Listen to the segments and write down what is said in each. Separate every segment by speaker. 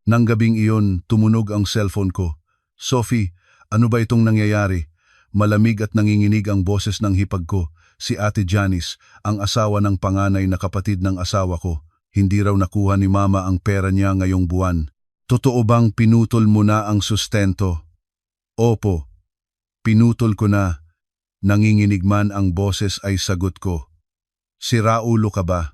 Speaker 1: Nang gabing iyon, tumunog ang cellphone ko. Sophie, ano ba itong nangyayari? Malamig at nanginginig ang boses ng hipag ko. Si Ate Janice, ang asawa ng panganay na kapatid ng asawa ko. Hindi raw nakuha ni Mama ang pera niya ngayong buwan. Totoo bang pinutol mo na ang sustento? Opo, pinutol ko na. Nanginginig man ang boses ay sagot ko. Siraulo ka ba?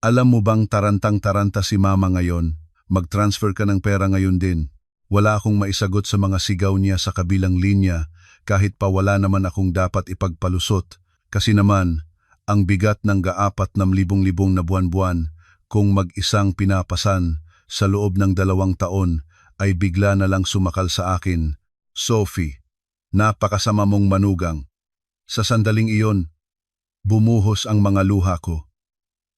Speaker 1: Alam mo bang tarantang-taranta si Mama ngayon? Mag-transfer ka ng pera ngayon din. Wala akong maisagot sa mga sigaw niya sa kabilang linya kahit pa wala naman akong dapat ipagpalusot. Kasi naman, ang bigat ng ga-4 na libong-libong na buwan-buwan kung mag-isang pinapasan sa loob ng 2 taon ay bigla na lang sumakal sa akin. Sophie, napakasama mong manugang. Sa sandaling iyon, bumuhos ang mga luha ko.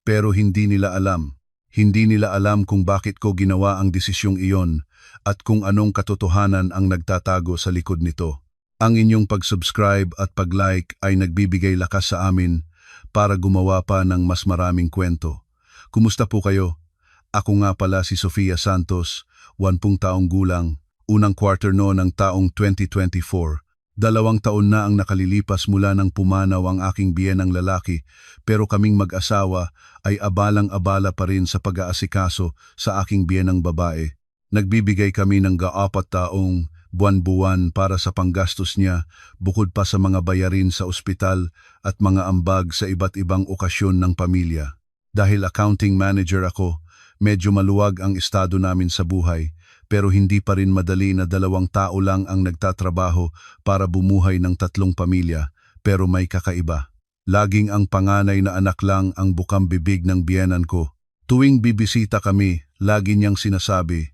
Speaker 1: Pero hindi nila alam. Hindi nila alam kung bakit ko ginawa ang desisyong iyon at kung anong katotohanan ang nagtatago sa likod nito. Ang inyong pag-subscribe at pag-like ay nagbibigay lakas sa amin para gumawa pa ng mas maraming kwento. Kumusta po kayo? Ako nga pala si Sofia Santos, 80 taong gulang, unang quarter no ng taong 2024. 2 taon na ang nakalilipas mula nang pumanaw ang aking biyenang lalaki, pero kaming mag-asawa ay abalang-abala pa rin sa pag-aasikaso sa aking biyenang babae. Nagbibigay kami ng ga-4 taong buwan-buwan para sa panggastos niya, bukod pa sa mga bayarin sa ospital at mga ambag sa iba't ibang okasyon ng pamilya. Dahil accounting manager ako, medyo maluwag ang estado namin sa buhay. Pero hindi pa rin madali na 2 tao lang ang nagtatrabaho para bumuhay ng 3 pamilya, pero may kakaiba. Laging ang panganay na anak lang ang bukang bibig ng biyenan ko. Tuwing bibisita kami, lagi niyang sinasabi,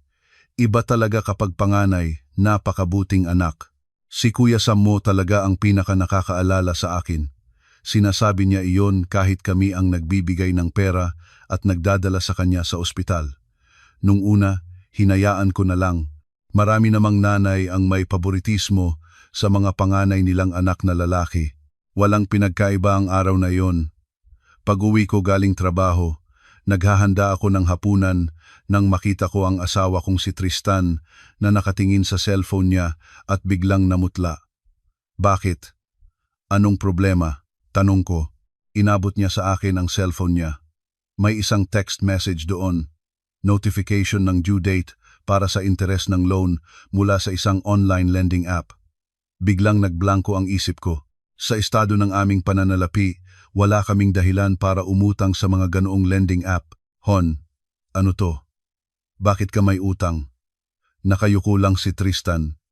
Speaker 1: iba talaga kapag panganay, napakabuting anak. Si Kuya Sammo talaga ang pinaka nakakaalala sa akin. Sinasabi niya iyon kahit kami ang nagbibigay ng pera at nagdadala sa kanya sa ospital. Nung una, hinayaan ko na lang. Marami namang nanay ang may paboritismo sa mga panganay nilang anak na lalaki. Walang pinagkaiba ang araw na iyon. Pag-uwi ko galing trabaho, naghahanda ako ng hapunan nang makita ko ang asawa kong si Tristan na nakatingin sa cellphone niya at biglang namutla. Bakit? Anong problema? Tanong ko. Inabot niya sa akin ang cellphone niya. May isang text message doon. Notification ng due date para sa interes ng loan mula sa isang online lending app. Biglang nagblanko ang isip ko. Sa estado ng aming pananalapi, wala kaming dahilan para umutang sa mga ganoong lending app. Hon, ano to? Bakit ka may utang? Nakayuko lang si Tristan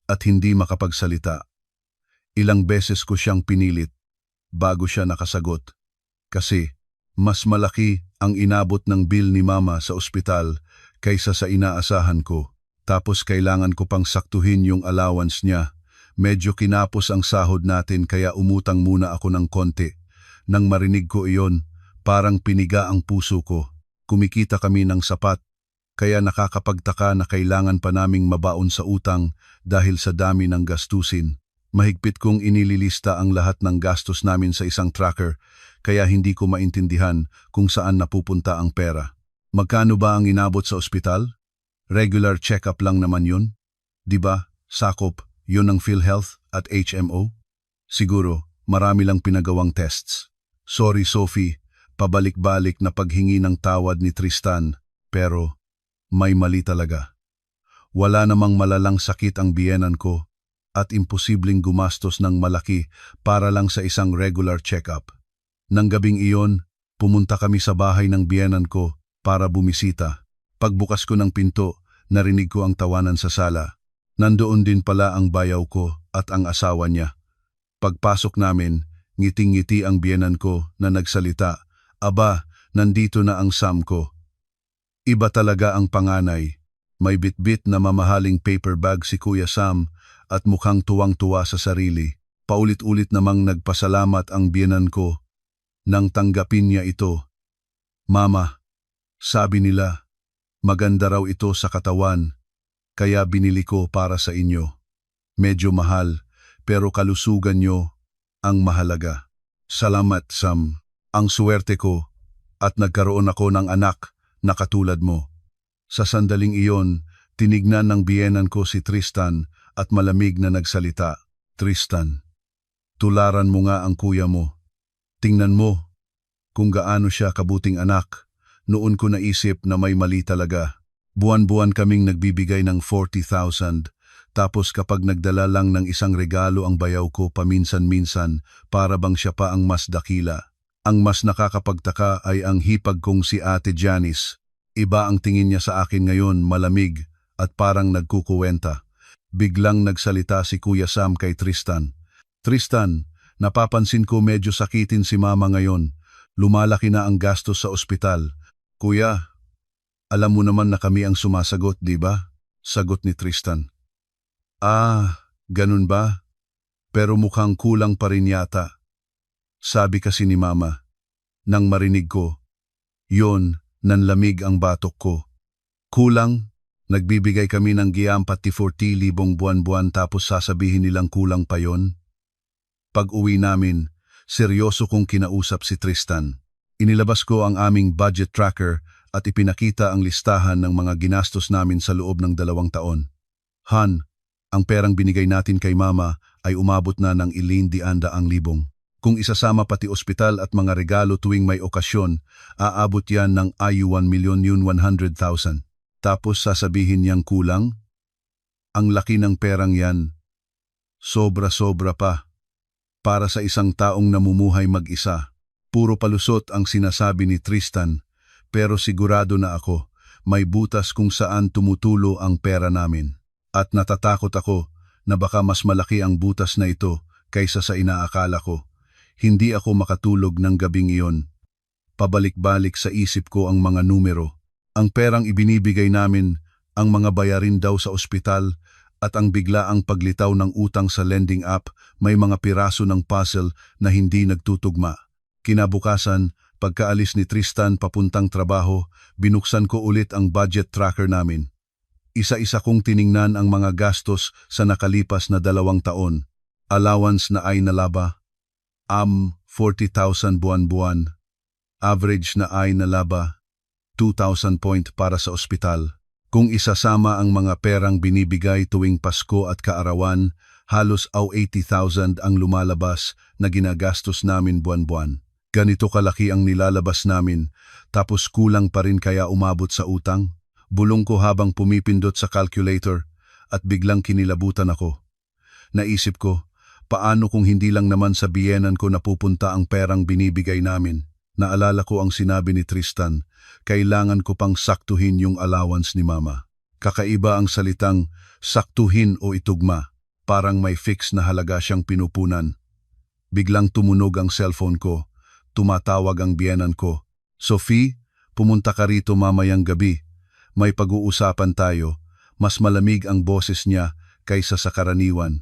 Speaker 1: at hindi makapagsalita. Ilang beses ko siyang pinilit bago siya nakasagot. Kasi mas malaki ang inabot ng bill ni Mama sa ospital kaysa sa inaasahan ko. Tapos kailangan ko pang saktuhin yung allowance niya. Medyo kinapos ang sahod natin kaya umutang muna ako ng konti. Nang marinig ko iyon, parang piniga ang puso ko. Kumikita kami ng sapat, kaya nakakapagtaka na kailangan pa naming mabaon sa utang dahil sa dami ng gastusin. Mahigpit kong inililista ang lahat ng gastos namin sa isang tracker, kaya hindi ko maintindihan kung saan napupunta ang pera. Magkano ba ang inabot sa ospital? Regular check-up lang naman yun. Diba, sakop, yun ang PhilHealth at HMO? Siguro, marami lang pinagawang tests. Sorry Sophie, pabalik-balik na paghingi ng tawad ni Tristan, pero may mali talaga. Wala namang malalang sakit ang biyenan ko at imposibleng gumastos ng malaki para lang sa isang regular check-up. Nang gabing iyon, pumunta kami sa bahay ng biyenan ko para bumisita. Pagbukas ko ng pinto, narinig ko ang tawanan sa sala. Nandoon din pala ang bayaw ko at ang asawa niya. Pagpasok namin, ngiting-ngiti ang biyenan ko na nagsalita, "Aba, nandito na ang Sam ko." Iba talaga ang panganay. May bitbit na mamahaling paper bag si Kuya Sam at mukhang tuwang-tuwa sa sarili. Paulit-ulit namang nagpasalamat ang biyenan ko nang tanggapin niya ito. "Mama, sabi nila, maganda raw ito sa katawan, kaya binili ko para sa inyo. Medyo mahal, pero kalusugan nyo ang mahalaga." "Salamat, Sam. Ang swerte ko at nagkaroon ako ng anak na katulad mo." Sa sandaling iyon, tinignan ng biyenan ko si Tristan at malamig na nagsalita. Tristan, tularan mo nga ang kuya mo. Tingnan mo kung gaano siya kabuting anak. Noon ko naisip na may mali talaga. Buwan-buwan kaming nagbibigay ng 40,000. Tapos kapag nagdala lang ng isang regalo ang bayaw ko paminsan-minsan, para bang siya pa ang mas dakila. Ang mas nakakapagtaka ay ang hipag kong si Ate Janice. Iba ang tingin niya sa akin ngayon, malamig at parang nagkukuwenta. Biglang nagsalita si Kuya Sam kay Tristan. Tristan, napapansin ko medyo sakitin si Mama ngayon. Lumalaki na ang gastos sa ospital. Kuya, alam mo naman na kami ang sumasagot, di ba? Sagot ni Tristan. Ganun ba? Pero mukhang kulang pa rin yata. Sabi kasi ni Mama. Nang marinig ko, yon, nanlamig ang batok ko. Kulang? Nagbibigay kami ng giyam pati 40,000 buwan-buwan tapos sasabihin nilang kulang pa yon? Pag uwi namin, seryoso kong kinausap si Tristan. Inilabas ko ang aming budget tracker at ipinakita ang listahan ng mga ginastos namin sa loob ng 2 taon. Han, ang perang binigay natin kay Mama ay umabot na ng 1,100,000. Kung isasama pati ospital at mga regalo tuwing may okasyon, aabot yan ng 1,100,000. Tapos sasabihin niyang kulang? Ang laki ng perang yan. Sobra-sobra pa. Para sa isang taong namumuhay mag-isa. Puro palusot ang sinasabi ni Tristan, pero sigurado na ako, may butas kung saan tumutulo ang pera namin. At natatakot ako na baka mas malaki ang butas na ito kaysa sa inaakala ko. Hindi ako makatulog ng gabing iyon. Pabalik-balik sa isip ko ang mga numero. Ang perang ibinibigay namin, ang mga bayarin daw sa ospital, at ang biglaang paglitaw ng utang sa lending app, may mga piraso ng puzzle na hindi nagtutugma. Kinabukasan, pagkaalis ni Tristan papuntang trabaho, binuksan ko ulit ang budget tracker namin. Isa-isa kong tiningnan ang mga gastos sa nakalipas na 2 taon. Allowance na ay nalaba. 40,000 buwan-buwan. Average na ay nalaba. 2,000 point para sa ospital. Kung isasama ang mga perang binibigay tuwing Pasko at Kaarawan, halos 80,000 ang lumalabas na ginagastos namin buwan-buwan. Ganito kalaki ang nilalabas namin, tapos kulang pa rin kaya umabot sa utang? Bulong ko habang pumipindot sa calculator at biglang kinilabutan ako. Naisip ko, paano kung hindi lang naman sa biyenan ko napupunta ang perang binibigay namin? Naalala ko ang sinabi ni Tristan, kailangan ko pang saktuhin yung allowance ni Mama. Kakaiba ang salitang saktuhin o itugma, parang may fix na halaga siyang pinupunan. Biglang tumunog ang cellphone ko, tumatawag ang biyenan ko. Sophie, pumunta ka rito mamayang gabi. May pag-uusapan tayo, mas malamig ang boses niya kaysa sa karaniwan.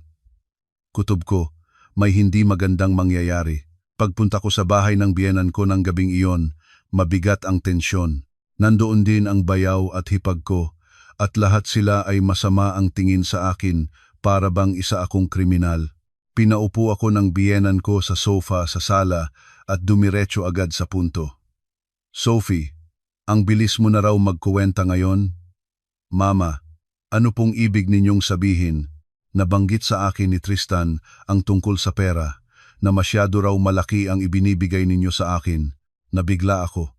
Speaker 1: Kutob ko, may hindi magandang mangyayari. Pagpunta ko sa bahay ng biyenan ko ng gabing iyon, mabigat ang tensyon. Nandoon din ang bayaw at hipag ko, at lahat sila ay masama ang tingin sa akin para bang isa akong kriminal. Pinaupo ako ng biyenan ko sa sofa sa sala at dumiretso agad sa punto. Sophie, ang bilis mo na raw magkuwenta ngayon? Mama, ano pong ibig ninyong sabihin? Nabanggit sa akin ni Tristan ang tungkol sa pera, na masyado raw malaki ang ibinibigay ninyo sa akin. Nabigla ako.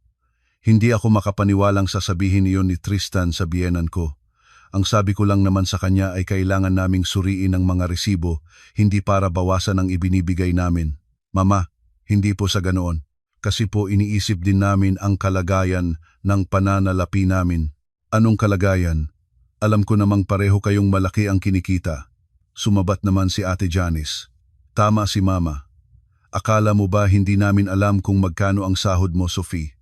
Speaker 1: Hindi ako makapaniwalang sasabihin iyon ni Tristan sa biyenan ko. Ang sabi ko lang naman sa kanya ay kailangan naming suriin ang mga resibo, hindi para bawasan ang ibinibigay namin. Mama, hindi po sa ganoon. Kasi po iniisip din namin ang kalagayan ng pananalapi namin. Anong kalagayan? Alam ko namang pareho kayong malaki ang kinikita. Sumabat naman si Ate Janice. Tama si Mama. Akala mo ba hindi namin alam kung magkano ang sahod mo, Sophie?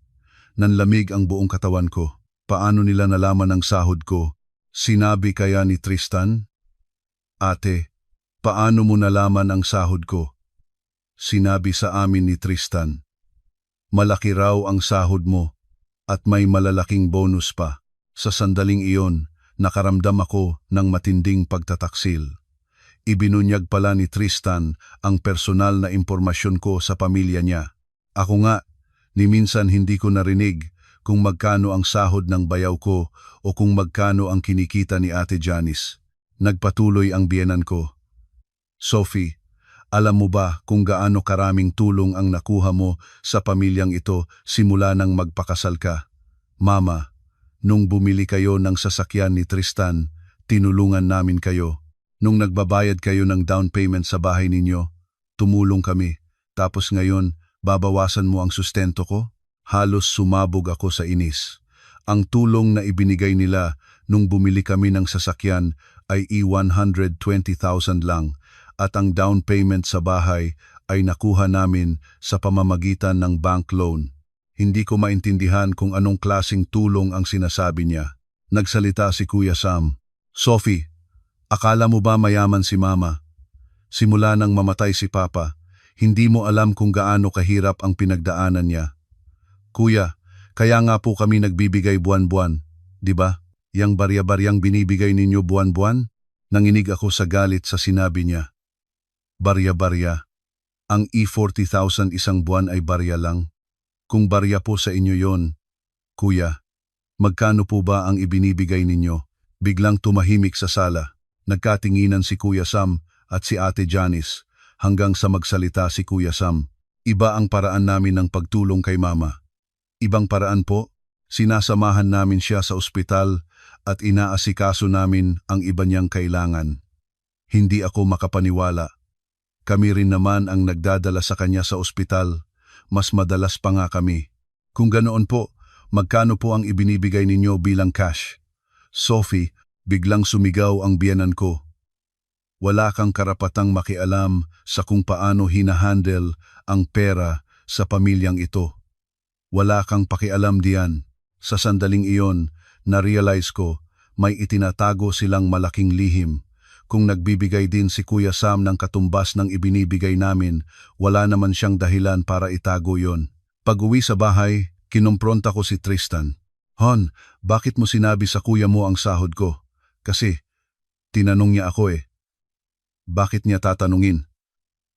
Speaker 1: Nanlamig ang buong katawan ko. Paano nila nalaman ang sahod ko? Sinabi kaya ni Tristan? Ate, paano mo nalaman ang sahod ko? Sinabi sa amin ni Tristan. Malaki raw ang sahod mo at may malalaking bonus pa. Sa sandaling iyon, nakaramdam ako ng matinding pagtataksil. Ibinunyag pala ni Tristan ang personal na impormasyon ko sa pamilya niya. Ako nga, ni minsan hindi ko narinig kung magkano ang sahod ng bayaw ko o kung magkano ang kinikita ni Ate Janice. Nagpatuloy ang biyenan ko. Sophie, alam mo ba kung gaano karaming tulong ang nakuha mo sa pamilyang ito simula nang magpakasal ka? Mama, nung bumili kayo ng sasakyan ni Tristan, tinulungan namin kayo. Nung nagbabayad kayo ng down payment sa bahay ninyo, tumulong kami. Tapos ngayon, babawasan mo ang sustento ko? Halos sumabog ako sa inis. Ang tulong na ibinigay nila nung bumili kami ng sasakyan ay i-120,000 lang at ang down payment sa bahay ay nakuha namin sa pamamagitan ng bank loan. Hindi ko maintindihan kung anong klaseng tulong ang sinasabi niya. Nagsalita si Kuya Sam. Sophie, akala mo ba mayaman si Mama? Simula nang mamatay si Papa, hindi mo alam kung gaano kahirap ang pinagdaanan niya. Kuya, kaya nga po kami nagbibigay buwan-buwan, di ba? Yang barya-baryang binibigay ninyo buwan-buwan? Nanginig ako sa galit sa sinabi niya. Barya-barya. Ang E40,000 isang buwan ay barya lang. Kung barya po sa inyo yon, Kuya, magkano po ba ang ibinibigay ninyo? Biglang tumahimik sa sala. Nagkatinginan si Kuya Sam at si Ate Janice hanggang sa magsalita si Kuya Sam. Iba ang paraan namin ng pagtulong kay Mama. Ibang paraan po, sinasamahan namin siya sa ospital at inaasikaso namin ang iba niyang kailangan. Hindi ako makapaniwala. Kami rin naman ang nagdadala sa kanya sa ospital. Mas madalas pa nga kami. Kung ganoon po, magkano po ang ibinibigay ninyo bilang cash? Sophie, biglang sumigaw ang biyenan ko. Wala kang karapatang makialam sa kung paano hinahandle ang pera sa pamilyang ito. Wala kang pakialam diyan. Sa sandaling iyon, na-realize ko, may itinatago silang malaking lihim. Kung nagbibigay din si Kuya Sam ng katumbas ng ibinibigay namin, wala naman siyang dahilan para itago yon. Pag-uwi sa bahay, kinompronta ko si Tristan. Hon, bakit mo sinabi sa kuya mo ang sahod ko? Kasi, tinanong niya ako eh. Bakit niya tatanungin?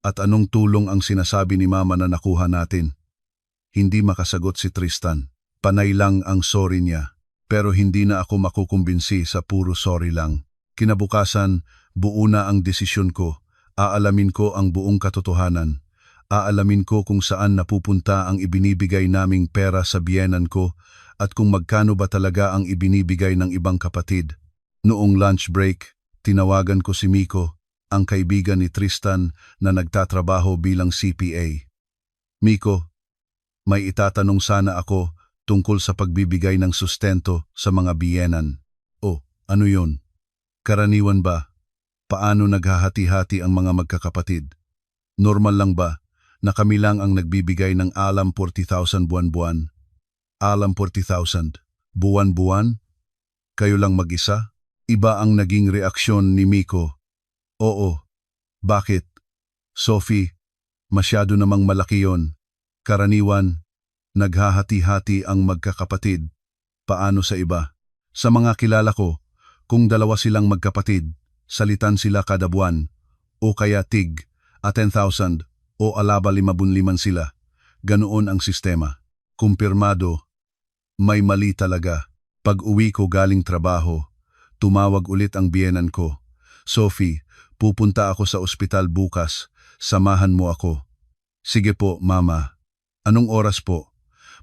Speaker 1: At anong tulong ang sinasabi ni Mama na nakuha natin? Hindi makasagot si Tristan. Panay lang ang sorry niya. Pero hindi na ako makukumbinsi sa puro sorry lang. Kinabukasan, buo na ang desisyon ko. Aalamin ko ang buong katotohanan. Aalamin ko kung saan napupunta ang ibinibigay naming pera sa biyenan ko at kung magkano ba talaga ang ibinibigay ng ibang kapatid. Noong lunch break, tinawagan ko si Miko, ang kaibigan ni Tristan na nagtatrabaho bilang CPA. Miko, may itatanong sana ako tungkol sa pagbibigay ng sustento sa mga biyenan. O, ano yun? Karaniwan ba? Paano naghahati-hati ang mga magkakapatid? Normal lang ba na kami lang ang nagbibigay ng alam 40,000 buwan-buwan? Alam 40,000 buwan-buwan? Kayo lang mag-isa? Iba ang naging reaksyon ni Miko. Oo. Bakit? Sophie, masyado namang malaki yon. Karaniwan, naghahati-hati ang magkakapatid. Paano sa iba? Sa mga kilala ko, kung dalawa silang magkapatid, salitan sila kada buwan, o kaya tig, at 10,000, o alaba 55 sila. Ganoon ang sistema. Kumpirmado, may mali talaga. Pag uwi ko galing trabaho, tumawag ulit ang biyenan ko. Sophie, pupunta ako sa ospital bukas, samahan mo ako. Sige po, Mama. Anong oras po?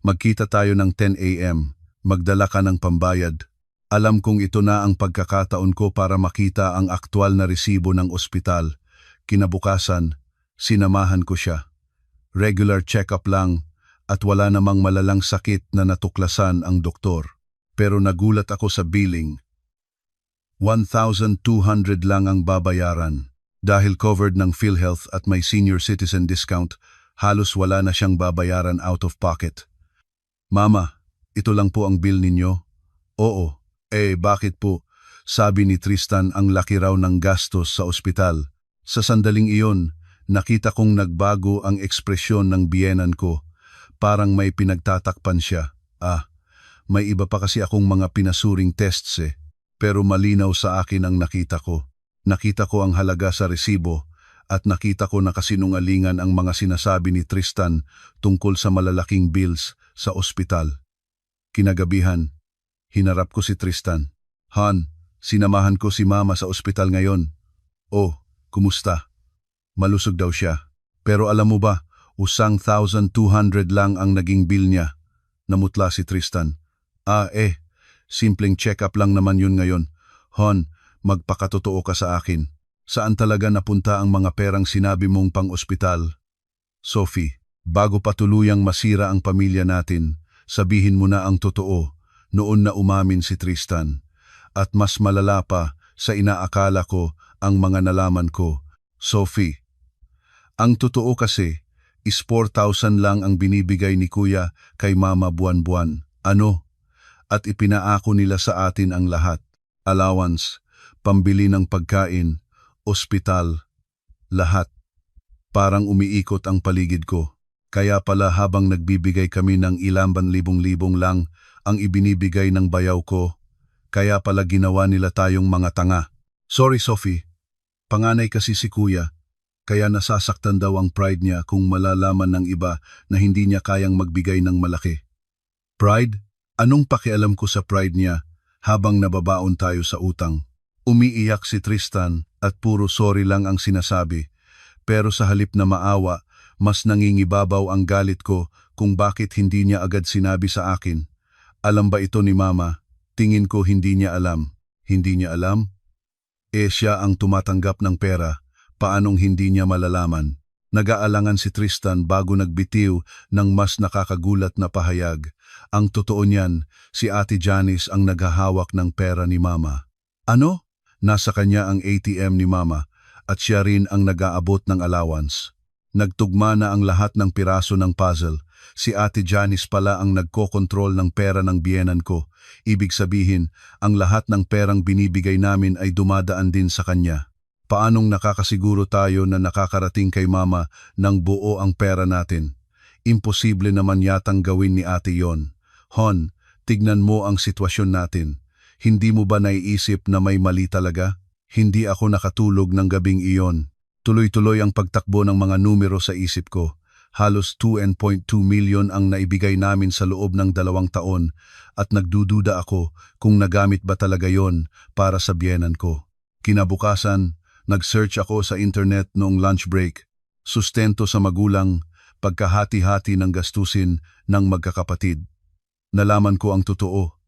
Speaker 1: Magkita tayo ng 10 a.m. Magdala ka ng pambayad. Alam kong ito na ang pagkakataon ko para makita ang aktwal na resibo ng ospital. Kinabukasan, sinamahan ko siya. Regular check-up lang at wala namang malalang sakit na natuklasan ang doktor. Pero nagulat ako sa billing. 1,200 lang ang babayaran. Dahil covered ng PhilHealth at may senior citizen discount, halos wala na siyang babayaran out of pocket. Mama, ito lang po ang bill ninyo? Oo. Bakit po? Sabi ni Tristan ang laki raw ng gastos sa ospital. Sa sandaling iyon, nakita kong nagbago ang ekspresyon ng biyenan ko. Parang may pinagtatakpan siya. May iba pa kasi akong mga pinasuring tests eh. Pero malinaw sa akin ang nakita ko. Nakita ko ang halaga sa resibo at nakita ko na kasinungalingan ang mga sinasabi ni Tristan tungkol sa malalaking bills sa ospital. Kinagabihan, hinarap ko si Tristan. Han, sinamahan ko si Mama sa ospital ngayon. Oh, kumusta? Malusog daw siya. Pero alam mo ba, usang 1,200 lang ang naging bill niya. Namutla si Tristan. Simpleng check-up lang naman yun ngayon. Hon, magpakatotoo ka sa akin. Saan talaga napunta ang mga perang sinabi mong pang-ospital? Sophie, bago pa tuluyang masira ang pamilya natin, sabihin mo na ang totoo. Noon na umamin si Tristan. At mas malala pa sa inaakala ko ang mga nalaman ko. Sophie, ang totoo kasi is 4,000 lang ang binibigay ni Kuya kay Mama buwan-buwan. Ano? At ipinaako nila sa atin ang lahat. Allowance, pambili ng pagkain, ospital, lahat. Parang umiikot ang paligid ko. Kaya pala habang nagbibigay kami ng ilang libong-libong lang ang ibinibigay ng bayaw ko, kaya pala ginawa nila tayong mga tanga. Sorry Sophie, panganay kasi si Kuya, kaya nasasaktan daw ang pride niya kung malalaman ng iba na hindi niya kayang magbigay ng malaki. Pride? Anong pakialam ko sa pride niya habang nababaon tayo sa utang? Umiiyak si Tristan at puro sorry lang ang sinasabi. Pero sa halip na maawa, mas nangingibabaw ang galit ko kung bakit hindi niya agad sinabi sa akin. Alam ba ito ni Mama? Tingin ko hindi niya alam. Hindi niya alam? Siya ang tumatanggap ng pera. Paanong hindi niya malalaman? Nag-aalangan si Tristan bago nagbitiw ng mas nakakagulat na pahayag. Ang totoo niyan, si Ate Janice ang naghahawak ng pera ni Mama. Ano? Nasa kanya ang ATM ni Mama at siya rin ang nag-aabot ng allowance. Nagtugma na ang lahat ng piraso ng puzzle. Si Ate Janice pala ang nagkokontrol ng pera ng biyenan ko. Ibig sabihin, ang lahat ng perang binibigay namin ay dumadaan din sa kanya. Paanong nakakasiguro tayo na nakakarating kay Mama ng buo ang pera natin? Imposible naman yatang gawin ni Ate yon. Hon, tignan mo ang sitwasyon natin. Hindi mo ba naiisip na may mali talaga? Hindi ako nakatulog ng gabing iyon. Tuloy-tuloy ang pagtakbo ng mga numero sa isip ko. Halos 2.2 million ang naibigay namin sa loob ng 2 taon at nagdududa ako kung nagamit ba talaga yon para sa biyenan ko. Kinabukasan, nag-search ako sa internet noong lunch break. Sustento sa magulang, pagkahati-hati ng gastusin ng magkakapatid. Nalaman ko ang totoo.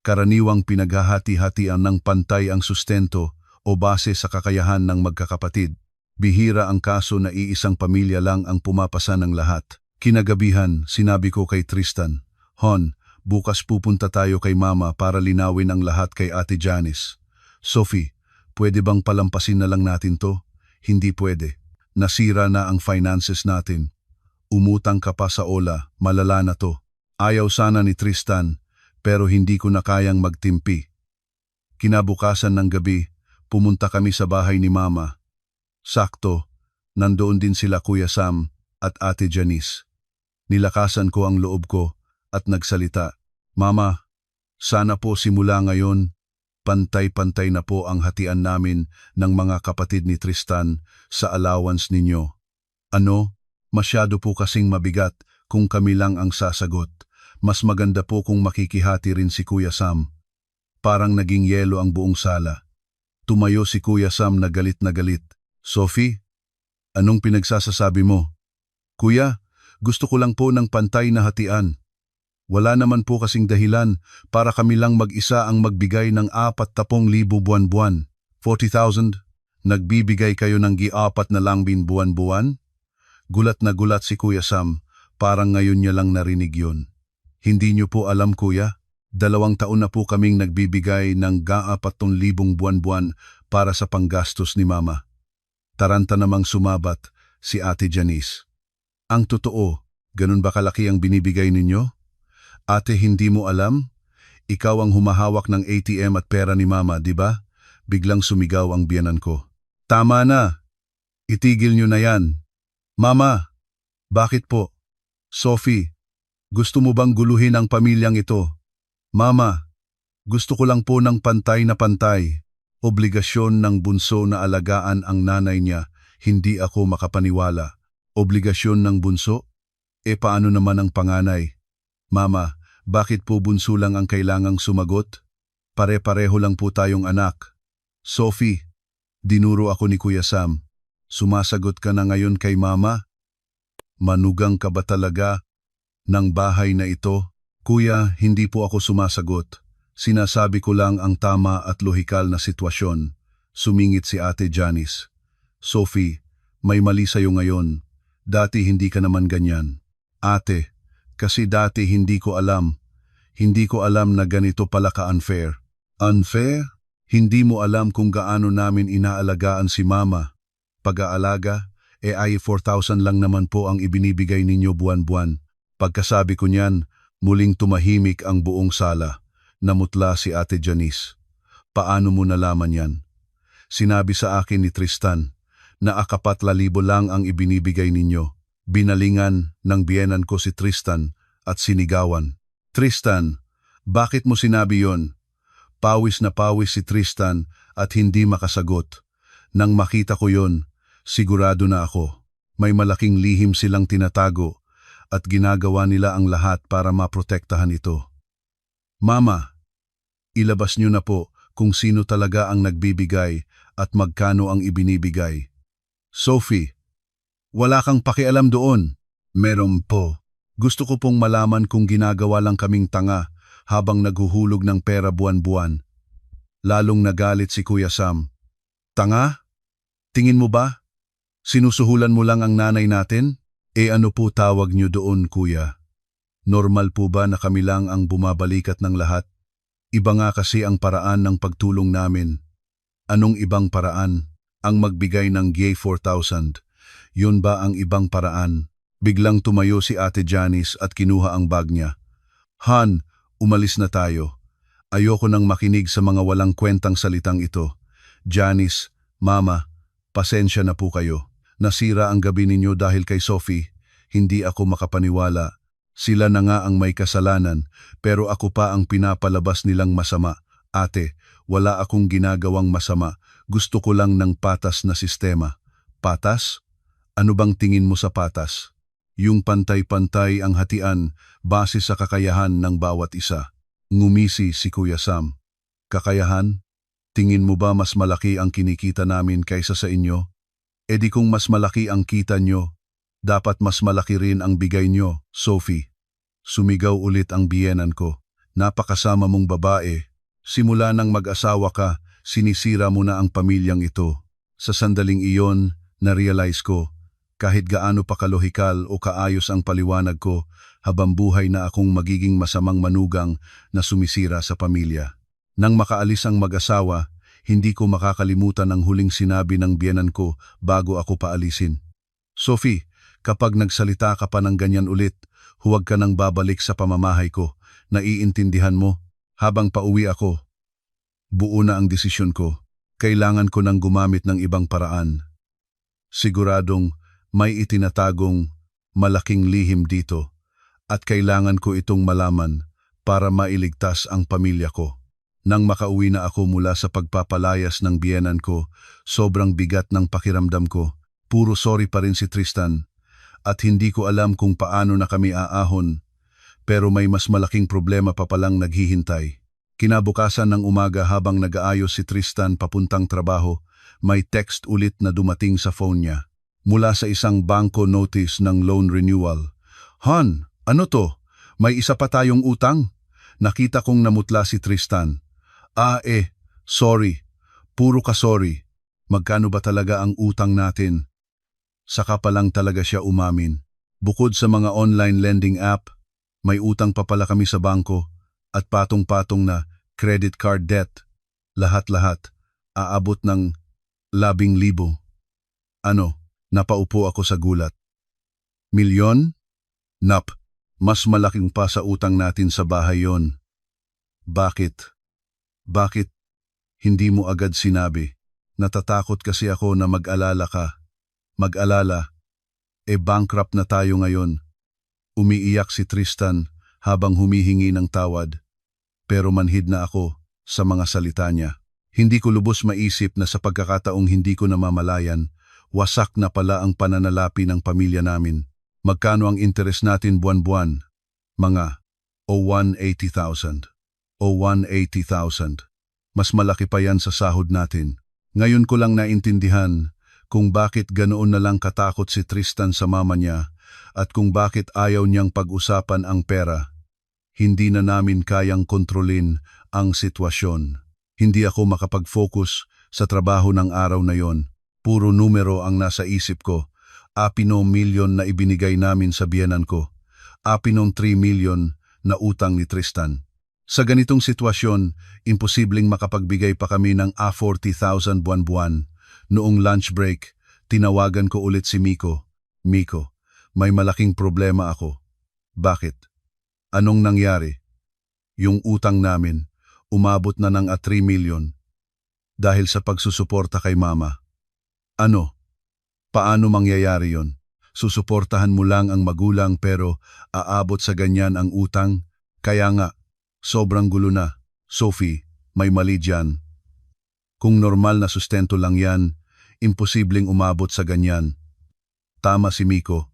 Speaker 1: Karaniwang pinaghahati-hatian ng pantay ang sustento o base sa kakayahan ng magkakapatid. Bihira ang kaso na iisang pamilya lang ang pumapasa ng lahat. Kinagabihan, sinabi ko kay Tristan, Hon, bukas pupunta tayo kay Mama para linawin ang lahat kay Ate Janice. Sophie, pwede bang palampasin na lang natin to? Hindi pwede. Nasira na ang finances natin. Umutang ka pa sa Ola, malala na to. Ayaw sana ni Tristan, pero hindi ko na kayang magtimpi. Kinabukasan ng gabi, pumunta kami sa bahay ni Mama. Sakto, nandoon din sila Kuya Sam at Ate Janice. Nilakasan ko ang loob ko at nagsalita. Mama, sana po simula ngayon, pantay-pantay na po ang hatian namin ng mga kapatid ni Tristan sa allowance ninyo. Ano? Masyado po kasing mabigat kung kami lang ang sasagot. Mas maganda po kung makikihati rin si Kuya Sam. Parang naging yelo ang buong sala. Tumayo si Kuya Sam na galit na galit. Sophie, anong pinagsasasabi mo? Kuya, gusto ko lang po ng pantay na hatian. Wala naman po kasing dahilan para kami lang mag-isa ang magbigay ng 40,000 buwan-buwan. 40,000? Nagbibigay kayo ng gi-4 na lang bin buwan-buwan? Gulat na gulat si Kuya Sam, parang ngayon niya lang narinig yun. Hindi niyo po alam Kuya, 2 taon na po kaming nagbibigay ng ga-4,000 buwan-buwan para sa panggastos ni Mama. Taranta namang sumabat si Ate Janice. Ang totoo, ganun ba kalaki ang binibigay ninyo? Ate, hindi mo alam? Ikaw ang humahawak ng ATM at pera ni Mama, di ba? Biglang sumigaw ang biyenan ko. Tama na! Itigil nyo na yan. Mama, bakit po? Sophie, gusto mo bang guluhin ang pamilyang ito? Mama, gusto ko lang po ng pantay na pantay. Obligasyon ng bunso na alagaan ang nanay niya, hindi ako makapaniwala. Obligasyon ng bunso? Paano naman ang panganay? Mama, Bakit po bunso lang ang kailangang sumagot? Pare-pareho lang po tayong anak. Sophie, dinuro ako ni Kuya Sam. Sumasagot ka na ngayon kay Mama? Manugang ka ba talaga ng bahay na ito? Kuya, hindi po ako sumasagot. Sinasabi ko lang ang tama at lohikal na sitwasyon. Sumingit si Ate Janice. Sophie, may mali sa'yo ngayon. Dati hindi ka naman ganyan. Ate, kasi dati hindi ko alam. Hindi ko alam na ganito pala ka-unfair. Unfair? Hindi mo alam kung gaano namin inaalagaan si Mama. Pag-aalaga, ay 4,000 lang naman po ang ibinibigay ninyo buwan-buwan. Pagkasabi ko niyan, muling tumahimik ang buong sala. Namutla si Ate Janice. Paano mo nalaman yan? Sinabi sa akin ni Tristan na 4,000 lang ang ibinibigay ninyo. Binalingan ng biyenan ko si Tristan at sinigawan. Tristan, bakit mo sinabi yon? Pawis na pawis si Tristan at hindi makasagot. Nang makita ko yon, sigurado na ako. May malaking lihim silang tinatago at ginagawa nila ang lahat para maprotektahan ito. Mama, ilabas niyo na po kung sino talaga ang nagbibigay at magkano ang ibinibigay. Sophie, wala kang pakialam doon. Meron po. Gusto ko pong malaman kung ginagawa lang kaming tanga habang naghuhulog ng pera buwan-buwan. Lalong nagalit si Kuya Sam. Tanga? Tingin mo ba? Sinusuhulan mo lang ang nanay natin? Ano po tawag niyo doon, Kuya? Normal po ba na kami lang ang bumabalikat ng lahat? Iba nga kasi ang paraan ng pagtulong namin. Anong ibang paraan? Ang magbigay ng gay 4,000. Yun ba ang ibang paraan? Biglang tumayo si Ate Janice at kinuha ang bag niya. Han, umalis na tayo. Ayoko nang makinig sa mga walang kwentang salitang ito. Janice, Mama, pasensya na po kayo. Nasira ang gabi ninyo dahil kay Sophie. Hindi ako makapaniwala. Sila na nga ang may kasalanan, pero ako pa ang pinapalabas nilang masama. Ate, wala akong ginagawang masama. Gusto ko lang ng patas na sistema. Patas? Ano bang tingin mo sa patas? Yung pantay-pantay ang hatian base sa kakayahan ng bawat isa. Ngumisi si Kuya Sam. Kakayahan? Tingin mo ba mas malaki ang kinikita namin kaysa sa inyo? Di kung mas malaki ang kita nyo, dapat mas malaki rin ang bigay nyo, Sophie. Sumigaw ulit ang biyenan ko. Napakasama mong babae. Simula nang mag-asawa ka, sinisira mo na ang pamilyang ito. Sa sandaling iyon, na-realize ko, kahit gaano pa kalohikal o kaayos ang paliwanag ko, habang buhay na akong magiging masamang manugang na sumisira sa pamilya. Nang makaalis ang mag-asawa, hindi ko makakalimutan ang huling sinabi ng biyenan ko bago ako paalisin. Sophie, kapag nagsalita ka pa ng ganyan ulit, huwag ka nang babalik sa pamamahay ko. Naiintindihan mo? Habang pauwi ako, buo na ang desisyon ko. Kailangan ko nang gumamit ng ibang paraan. Siguradong may itinatagong malaking lihim dito at kailangan ko itong malaman para mailigtas ang pamilya ko. Nang makauwi na ako mula sa pagpapalayas ng biyenan ko, sobrang bigat ng pakiramdam ko. Puro sorry pa rin si Tristan at hindi ko alam kung paano na kami aahon, pero may mas malaking problema pa palang naghihintay. Kinabukasan ng umaga habang nag-aayos si Tristan papuntang trabaho, may text ulit na dumating sa phone niya. Mula sa isang bangko notice ng loan renewal. Han, ano to? May isa pa tayong utang? Nakita kong namutla si Tristan. Sorry. Puro ka sorry. Magkano ba talaga ang utang natin? Saka pa lang talaga siya umamin. Bukod sa mga online lending app, may utang pa pala kami sa bangko at patong-patong na credit card debt. Lahat-lahat, aabot ng 10,000. Ano, napaupo ako sa gulat. Milyon? Nap, mas malaking pa sa utang natin sa bahay yon. Bakit? Bakit hindi mo agad sinabi? Natatakot kasi ako na mag-alala ka. Mag-alala, bankrupt na tayo ngayon. Umiiyak si Tristan habang humihingi ng tawad. Pero manhid na ako sa mga salita niya. Hindi ko lubos maisip na sa pagkakataong hindi ko namamalayan, wasak na pala ang pananalapi ng pamilya namin. Magkano ang interes natin buwan-buwan? Mga O 180,000. O 180,000. Mas malaki pa yan sa sahod natin. Ngayon ko lang naintindihan kung bakit ganoon na lang katakot si Tristan sa mama niya at kung bakit ayaw niyang pag-usapan ang pera. Hindi na namin kayang kontrolin ang sitwasyon. Hindi ako makapag-focus sa trabaho ng araw na yon. Puro numero ang nasa isip ko. Apino milyon na ibinigay namin sa biyenan ko. Apinong 3 milyon na utang ni Tristan. Sa ganitong sitwasyon, imposibleng makapagbigay pa kami ng 40,000 buwan-buwan. Noong lunch break, tinawagan ko ulit si Miko. Miko, may malaking problema ako. Bakit? Anong nangyari? Yung utang namin, umabot na ng 3 milyon. Dahil sa pagsusuporta kay mama. Ano? Paano mangyayari yon? Susuportahan mo lang ang magulang pero aabot sa ganyan ang utang? Kaya nga, sobrang gulo na. Sophie, may mali dyan. Kung normal na sustento lang yan, imposibleng umabot sa ganyan. Tama si Miko.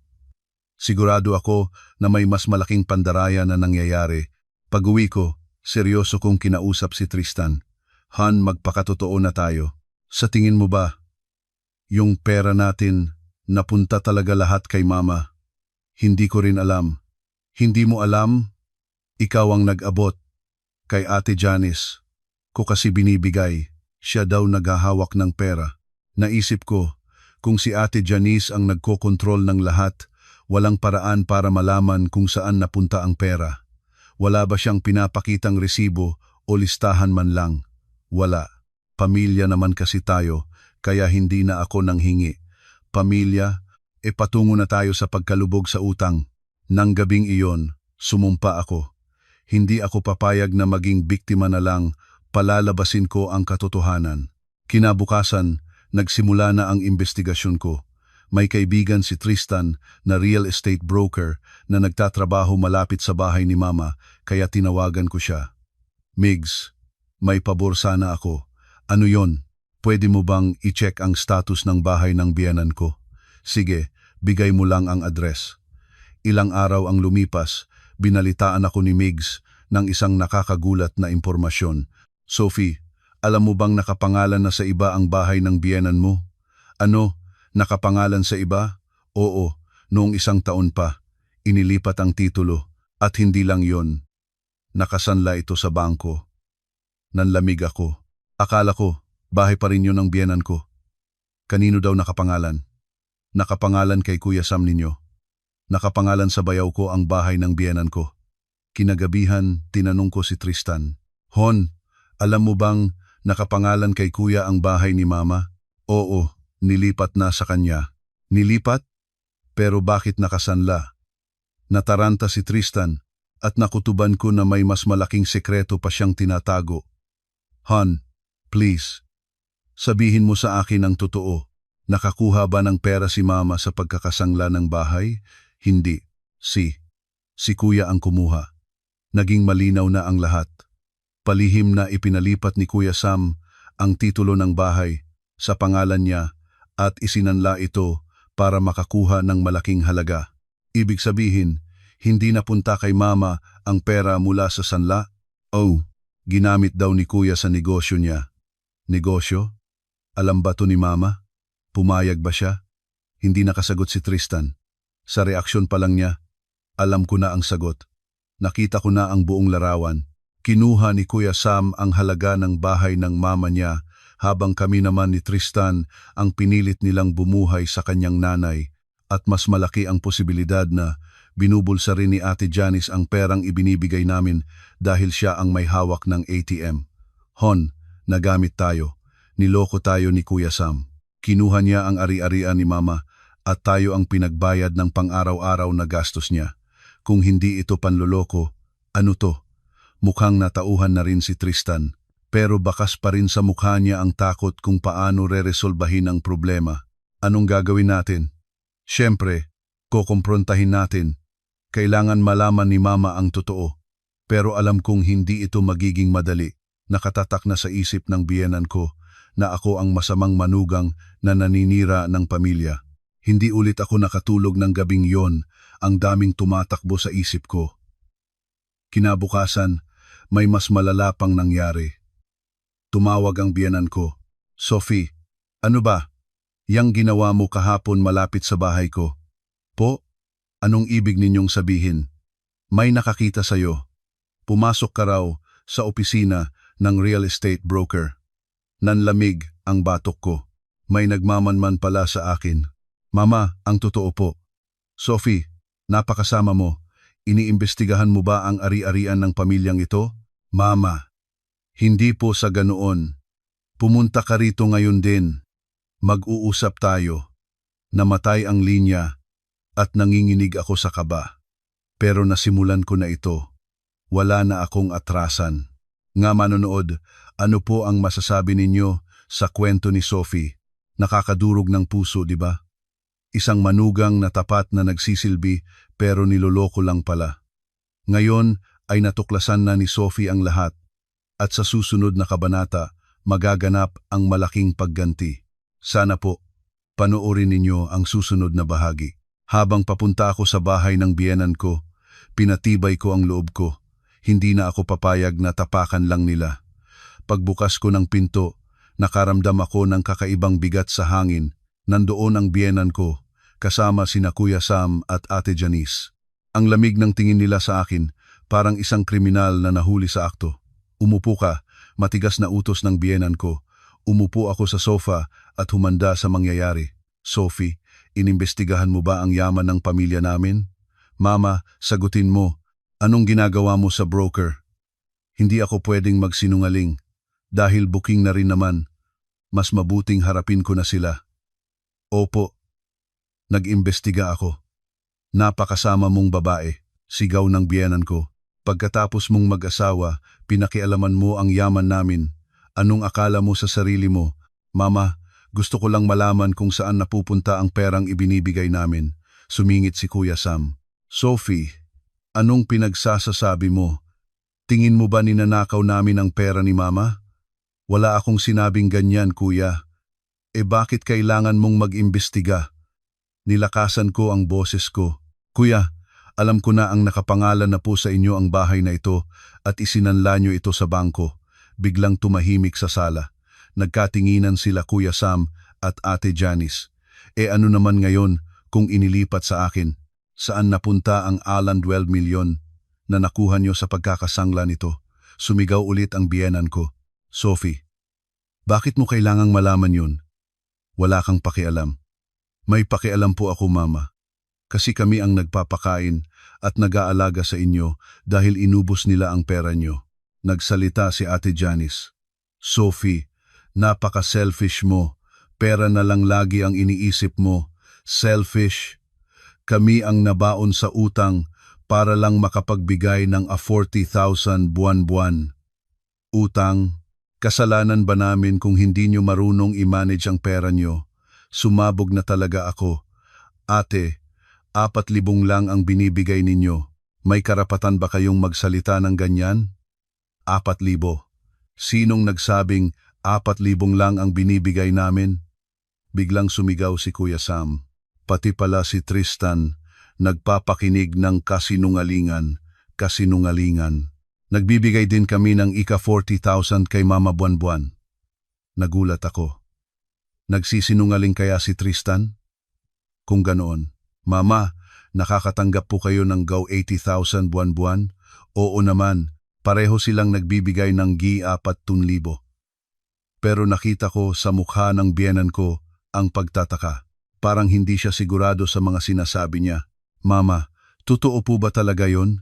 Speaker 1: Sigurado ako na may mas malaking pandaraya na nangyayari. Pag-uwi ko, seryoso kong kinausap si Tristan. Han, magpakatotoo na tayo. Sa tingin mo ba, yung pera natin, napunta talaga lahat kay mama? Hindi ko rin alam. Hindi mo alam? Ikaw ang nag-abot. Kay Ate Janice ko kasi binibigay. Siya daw naghahawak ng pera. Naisip ko, kung si Ate Janice ang nagkokontrol ng lahat, walang paraan para malaman kung saan napunta ang pera. Wala ba siyang pinapakitang resibo o listahan man lang? Wala. Pamilya naman kasi tayo, kaya hindi na ako nanghingi. Pamilya, patungo na tayo sa pagkalubog sa utang. Nang gabing iyon, sumumpa ako. Hindi ako papayag na maging biktima na lang, palalabasin ko ang katotohanan. Kinabukasan, nagsimula na ang investigasyon ko. May kaibigan si Tristan na real estate broker na nagtatrabaho malapit sa bahay ni mama, kaya tinawagan ko siya. Migs, may pabor sana ako. Ano yon? Pwede mo bang i-check ang status ng bahay ng biyenan ko? Sige, bigay mo lang ang address. Ilang araw ang lumipas, binalitaan ako ni Migs ng isang nakakagulat na impormasyon. Sophie, alam mo bang nakapangalan na sa iba ang bahay ng biyenan mo? Ano? Nakapangalan sa iba? Oo, noong 1 taon pa. Inilipat ang titulo at hindi lang yon. Nakasanla ito sa bangko. Nanlamig ako. Akala ko, bahay pa rin yun ang biyenan ko. Kanino daw nakapangalan? Nakapangalan kay Kuya Sam ninyo. Nakapangalan sa bayaw ko ang bahay ng biyenan ko. Kinagabihan, tinanong ko si Tristan. Hon, alam mo bang nakapangalan kay Kuya ang bahay ni Mama? Oo, nilipat na sa kanya. Nilipat? Pero bakit nakasanla? Nataranta si Tristan at nakutuban ko na may mas malaking sekreto pa siyang tinatago. Hon, please, sabihin mo sa akin ang totoo. Nakakuha ba ng pera si Mama sa pagkakasangla ng bahay? Hindi. Si Kuya ang kumuha. Naging malinaw na ang lahat. Palihim na ipinalipat ni Kuya Sam ang titulo ng bahay sa pangalan niya at isinanla ito para makakuha ng malaking halaga. Ibig sabihin, hindi napunta kay Mama ang pera mula sa sanla? Oh, ginamit daw ni Kuya sa negosyo niya. Negosyo? Alam ba to ni Mama? Pumayag ba siya? Hindi nakasagot si Tristan. Sa reaksyon pa lang niya, alam ko na ang sagot. Nakita ko na ang buong larawan. Kinuha ni Kuya Sam ang halaga ng bahay ng mama niya habang kami naman ni Tristan ang pinilit nilang bumuhay sa kanyang nanay at mas malaki ang posibilidad na binubulsa rin ni Ate Janice ang perang ibinibigay namin dahil siya ang may hawak ng ATM. Hon, nagamit tayo. Niloko tayo ni Kuya Sam. Kinuha niya ang ari-arian ni Mama at tayo ang pinagbayad ng pang-araw-araw na gastos niya. Kung hindi ito panloloko, ano to? Mukhang natauhan na rin si Tristan. Pero bakas pa rin sa mukha niya ang takot kung paano reresolbahin ang problema. Anong gagawin natin? Siyempre, kukumprontahin natin. Kailangan malaman ni Mama ang totoo. Pero alam kong hindi ito magiging madali. Nakatatak na sa isip ng biyenan ko na ako ang masamang manugang na naninira ng pamilya. Hindi ulit ako nakatulog ng gabing yon, ang daming tumatakbo sa isip ko. Kinabukasan, may mas malala pang nangyari. Tumawag ang biyenan ko. Sophie, ano ba? Yang ginawa mo kahapon malapit sa bahay ko. Po, anong ibig ninyong sabihin? May nakakita sa'yo. Pumasok ka raw sa opisina ng real estate broker. Nanlamig ang batok ko. May nagmamanman pala sa akin. Mama, ang totoo po. Sophie, napakasama mo. Iniimbestigahan mo ba ang ari-arian ng pamilyang ito? Mama, hindi po sa ganoon. Pumunta ka rito ngayon din. Mag-uusap tayo. Namatay ang linya at nanginginig ako sa kaba. Pero nasimulan ko na ito. Wala na akong atrasan. Nga manonood, ano po ang masasabi ninyo sa kwento ni Sophie? Nakakadurog ng puso, di ba? Isang manugang na tapat na nagsisilbi pero niloloko lang pala. Ngayon ay natuklasan na ni Sophie ang lahat at sa susunod na kabanata magaganap ang malaking pagganti. Sana po, panoorin ninyo ang susunod na bahagi. Habang papunta ako sa bahay ng biyenan ko, pinatibay ko ang loob ko. Hindi na ako papayag na tapakan lang nila. Pagbukas ko ng pinto, nakaramdam ako ng kakaibang bigat sa hangin. Nandoon ang biyenan ko, kasama sina Kuya Sam at Ate Janice. Ang lamig ng tingin nila sa akin, parang isang kriminal na nahuli sa akto. Umupo ka, matigas na utos ng biyenan ko. Umupo ako sa sofa at humanda sa mangyayari. Sophie, inimbestigahan mo ba ang yaman ng pamilya namin? Mama, sagutin mo, anong ginagawa mo sa broker? Hindi ako pwedeng magsinungaling. Dahil booking na rin naman, mas mabuting harapin ko na sila. Opo, nag-imbestiga ako. Napakasama mong babae, sigaw ng biyenan ko. Pagkatapos mong mag-asawa, pinakialaman mo ang yaman namin. Anong akala mo sa sarili mo? Mama, gusto ko lang malaman kung saan napupunta ang perang ibinibigay namin. Sumingit si Kuya Sam. Sophie, anong pinagsasasabi mo? Tingin mo ba ninanakaw namin ang pera ni Mama? Wala akong sinabing ganyan, Kuya. Bakit kailangan mong mag-imbestiga? Nilakasan ko ang boses ko. Kuya, alam ko na ang nakapangalan na po sa inyo ang bahay na ito at isinanla nyo ito sa bangko. Biglang tumahimik sa sala. Nagkatinginan sila Kuya Sam at Ate Janice. Ano naman ngayon kung inilipat sa akin? Saan napunta ang Alan 12 million na nakuha nyo sa pagkakasangla nito? Sumigaw ulit ang biyenan ko. Sophie, bakit mo kailangang malaman yun? Wala kang pakialam. May pakialam po ako, Mama. Kasi kami ang nagpapakain at nag-aalaga sa inyo dahil inubos nila ang pera nyo. Nagsalita si Ate Janice. Sophie, napaka-selfish mo. Pera na lang lagi ang iniisip mo. Selfish. Kami ang nabaon sa utang para lang makapagbigay ng 40,000 buwan-buwan. Utang. Kasalanan ba namin kung hindi nyo marunong i-manage ang pera nyo? Sumabog na talaga ako. Ate, 4,000 lang ang binibigay ninyo. May karapatan ba kayong magsalita ng ganyan? 4,000. Sinong nagsabing 4,000 lang ang binibigay namin? Biglang sumigaw si Kuya Sam. Pati pala si Tristan, nagpapakinig ng kasinungalingan. Nagbibigay din kami ng ika 40,000 kay Mama buwan-buwan. Nagulat ako. Nagsisinungaling kaya si Tristan? Kung ganoon, Mama, nakakatanggap po kayo ng GAW 80,000 buwan-buwan? Oo naman, pareho silang nagbibigay ng GI 4,000. Pero nakita ko sa mukha ng biyenan ko ang pagtataka. Parang hindi siya sigurado sa mga sinasabi niya. Mama, totoo po ba talaga yon?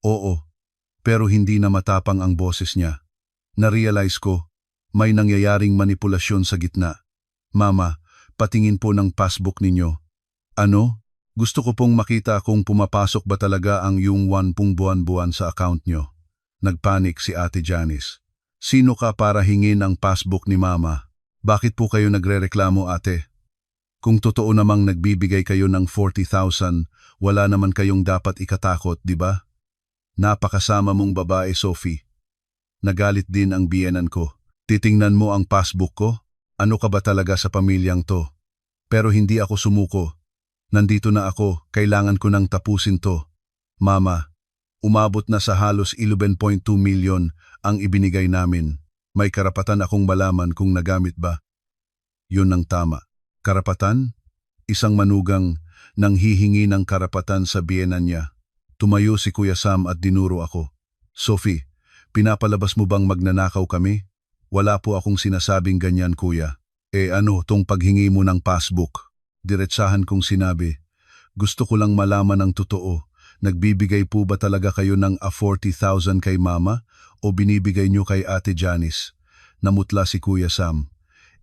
Speaker 1: Oo. Pero hindi na matapang ang boses niya. Na-realize ko, may nangyayaring manipulasyon sa gitna. Mama, patingin po ng passbook ninyo. Ano? Gusto ko pong makita kung pumapasok ba talaga ang yung 10 buwan-buwan sa account nyo. Nagpanik si Ate Janice. Sino ka para hingin ang passbook ni Mama? Bakit po kayo nagrereklamo, ate? Kung totoo namang nagbibigay kayo ng 40,000, wala naman kayong dapat ikatakot, di ba? Napakasama mong babae, Sophie. Nagalit din ang biyenan ko. Titingnan mo ang passbook ko? Ano ka ba talaga sa pamilyang to? Pero hindi ako sumuko. Nandito na ako, kailangan ko nang tapusin to. Mama, Umabot na sa halos 11.2 milyon ang ibinigay namin. May karapatan akong malaman kung nagamit ba. Yun ang tama. Karapatan? Isang manugang nang hihingi ng karapatan sa biyenan niya. Tumayo si Kuya Sam at dinuro ako. Sophie, pinapalabas mo bang magnanakaw kami? Wala po akong sinasabing ganyan, kuya. Ano, tong paghingi mo ng passbook? Diretsahan kong sinabi. Gusto ko lang malaman ang totoo. Nagbibigay po ba talaga kayo ng 40,000 kay mama o binibigay nyo kay Ate Janice? Namutla si Kuya Sam.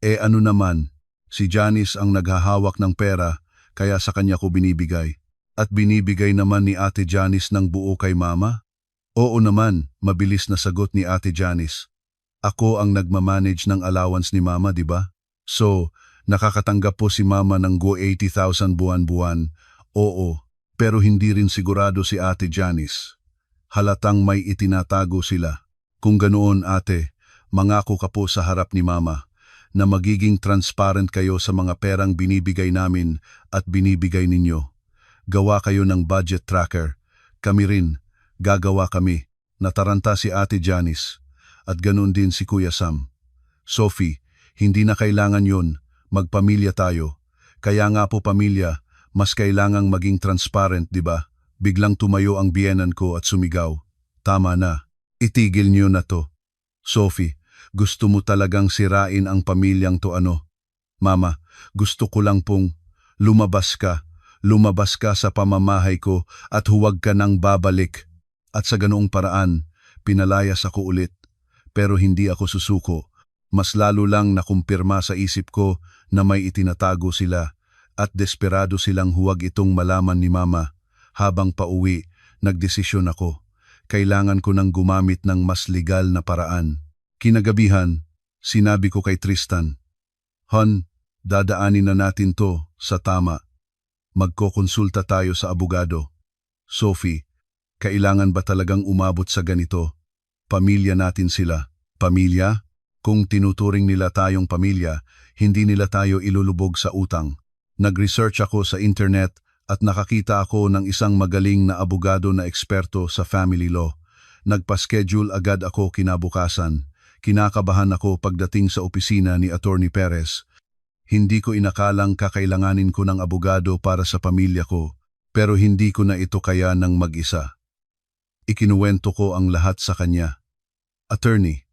Speaker 1: Ano naman, si Janice ang naghahawak ng pera kaya sa kanya ko binibigay. At binibigay naman ni Ate Janice ng buo kay mama? Oo naman, mabilis na sagot ni Ate Janice. Ako ang nagmamanage ng allowance ni mama, di ba? So, nakakatanggap po si mama ng go 80,000 buwan-buwan. Oo, pero hindi rin sigurado si Ate Janice. Halatang may itinatago sila. Kung ganoon, ate, mangako ka po sa harap ni mama na magiging transparent kayo sa mga perang binibigay namin at binibigay ninyo. Gawa kayo ng budget tracker. Kami rin, gagawa kami. Nataranta si Ate Janice at ganoon din si Kuya Sam. Sophie, hindi na kailangan yun. Magpamilya tayo. Kaya nga po pamilya, mas kailangang maging transparent, di ba? Biglang tumayo ang biyenan ko at sumigaw. Tama na. Itigil niyo na to. Sophie, gusto mo talagang sirain ang pamilyang to ano? Mama, gusto ko lang pong lumabas ka. Lumabas ka sa pamamahay ko at huwag ka nang babalik. At sa ganoong paraan, pinalayas ako ulit. Pero hindi ako susuko. Mas lalo lang nakumpirma sa isip ko na may itinatago sila at desperado silang huwag itong malaman ni mama. Habang pauwi, nagdesisyon ako. Kailangan ko nang gumamit ng mas legal na paraan. Kinagabihan, sinabi ko kay Tristan, Hon, dadaanin na natin to sa tama. Magkokonsulta tayo sa abogado. Sophie, kailangan ba talagang umabot sa ganito? Pamilya natin sila. Pamilya? Kung tinuturing nila tayong pamilya, hindi nila tayo ilulubog sa utang. Nag-research ako sa internet at nakakita ako ng isang magaling na abogado na eksperto sa family law. Nagpa-schedule agad ako kinabukasan. Kinakabahan ako pagdating sa opisina ni Attorney Perez. Hindi ko inakalang kakailanganin ko ng abogado para sa pamilya ko, pero hindi ko na ito kaya ng mag-isa. Ikinuwento ko ang lahat sa kanya. Attorney,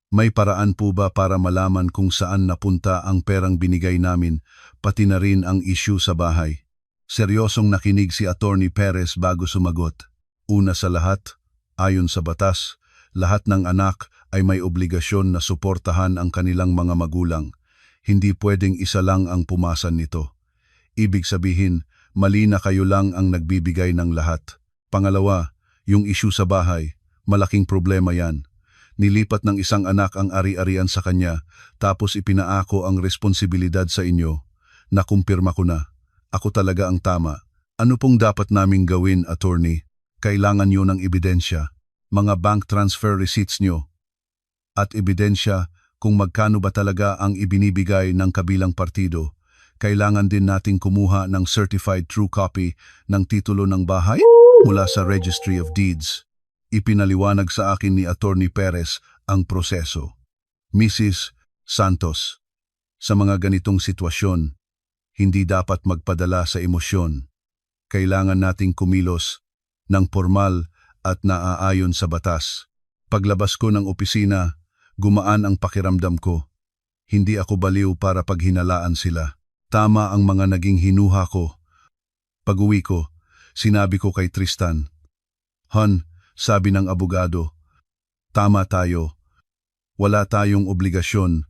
Speaker 1: may paraan po ba para malaman kung saan napunta ang perang binigay namin, pati na rin ang issue sa bahay? Seryosong nakinig si Attorney Perez bago sumagot. Una sa lahat, ayon sa batas, lahat ng anak ay may obligasyon na suportahan ang kanilang mga magulang. Hindi pwedeng isa lang ang pumasan nito. Ibig sabihin, mali na kayo lang ang nagbibigay ng lahat. Pangalawa, yung issue sa bahay, malaking problema yan. Nilipat ng isang anak ang ari-arian sa kanya, tapos ipinaako ang responsibilidad sa inyo. Nakumpirma ko na. Ako talaga ang tama. Ano pong dapat naming gawin, attorney? Kailangan nyo ng ebidensya. Mga bank transfer receipts nyo. At ebidensya kung magkano ba talaga ang ibinibigay ng kabilang partido. Kailangan din nating kumuha ng certified true copy ng titulo ng bahay mula sa Registry of Deeds. Ipinaliwanag sa akin ni Attorney Perez ang proseso. Mrs. Santos, sa mga ganitong sitwasyon, hindi dapat magpadala sa emosyon. Kailangan nating kumilos ng formal at naaayon sa batas. Paglabas ko ng opisina, gumaan ang pakiramdam ko. Hindi ako baliw para paghinalaan sila. Tama ang mga naging hinuha ko. Pag-uwi ko, sinabi ko kay Tristan, Hon, sabi ng abogado, tama tayo. Wala tayong obligasyon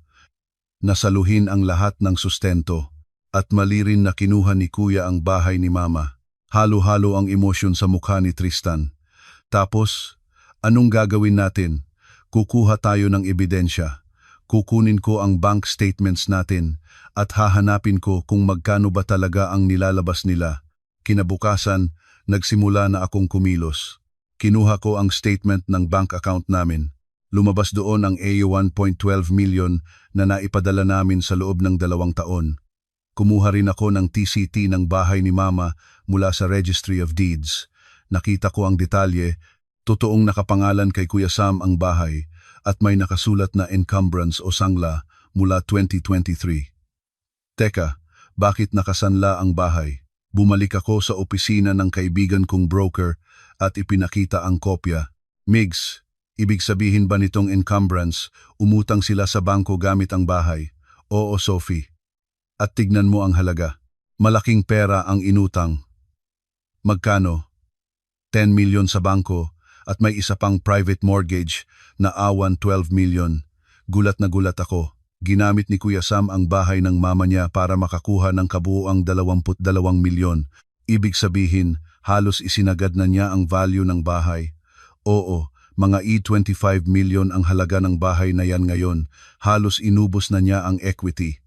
Speaker 1: na saluhin ang lahat ng sustento at mali rin na kinuha ni Kuya ang bahay ni Mama. Halo-halo ang emosyon sa mukha ni Tristan. Tapos, anong gagawin natin? Kukuha tayo ng ebidensya. Kukunin ko ang bank statements natin at hahanapin ko kung magkano ba talaga ang nilalabas nila. Kinabukasan, nagsimula na akong kumilos. Kinuha ko ang statement ng bank account namin. Lumabas doon ang A1.12 million na naipadala namin sa loob ng 2 taon. Kumuha rin ako ng TCT ng bahay ni Mama mula sa Registry of Deeds. Nakita ko ang detalye, totoong nakapangalan kay Kuya Sam ang bahay at may nakasulat na encumbrance o sangla mula 2023. Teka, bakit nakasanla ang bahay? Bumalik ako sa opisina ng kaibigan kong broker at ipinakita ang kopya. Migs, ibig sabihin ba nitong encumbrance, umutang sila sa bangko gamit ang bahay? Oo, Sophie. At tignan mo ang halaga. Malaking pera ang inutang. Magkano? 10 million sa bangko at may isa pang private mortgage na awan 12 million. Gulat na gulat ako. Ginamit ni Kuya Sam ang bahay ng mama niya para makakuha ng kabuuang 22 milyon. Ibig sabihin, halos isinagad na niya ang value ng bahay. Oo, mga E25 million ang halaga ng bahay na yan ngayon. Halos inubos na niya ang equity.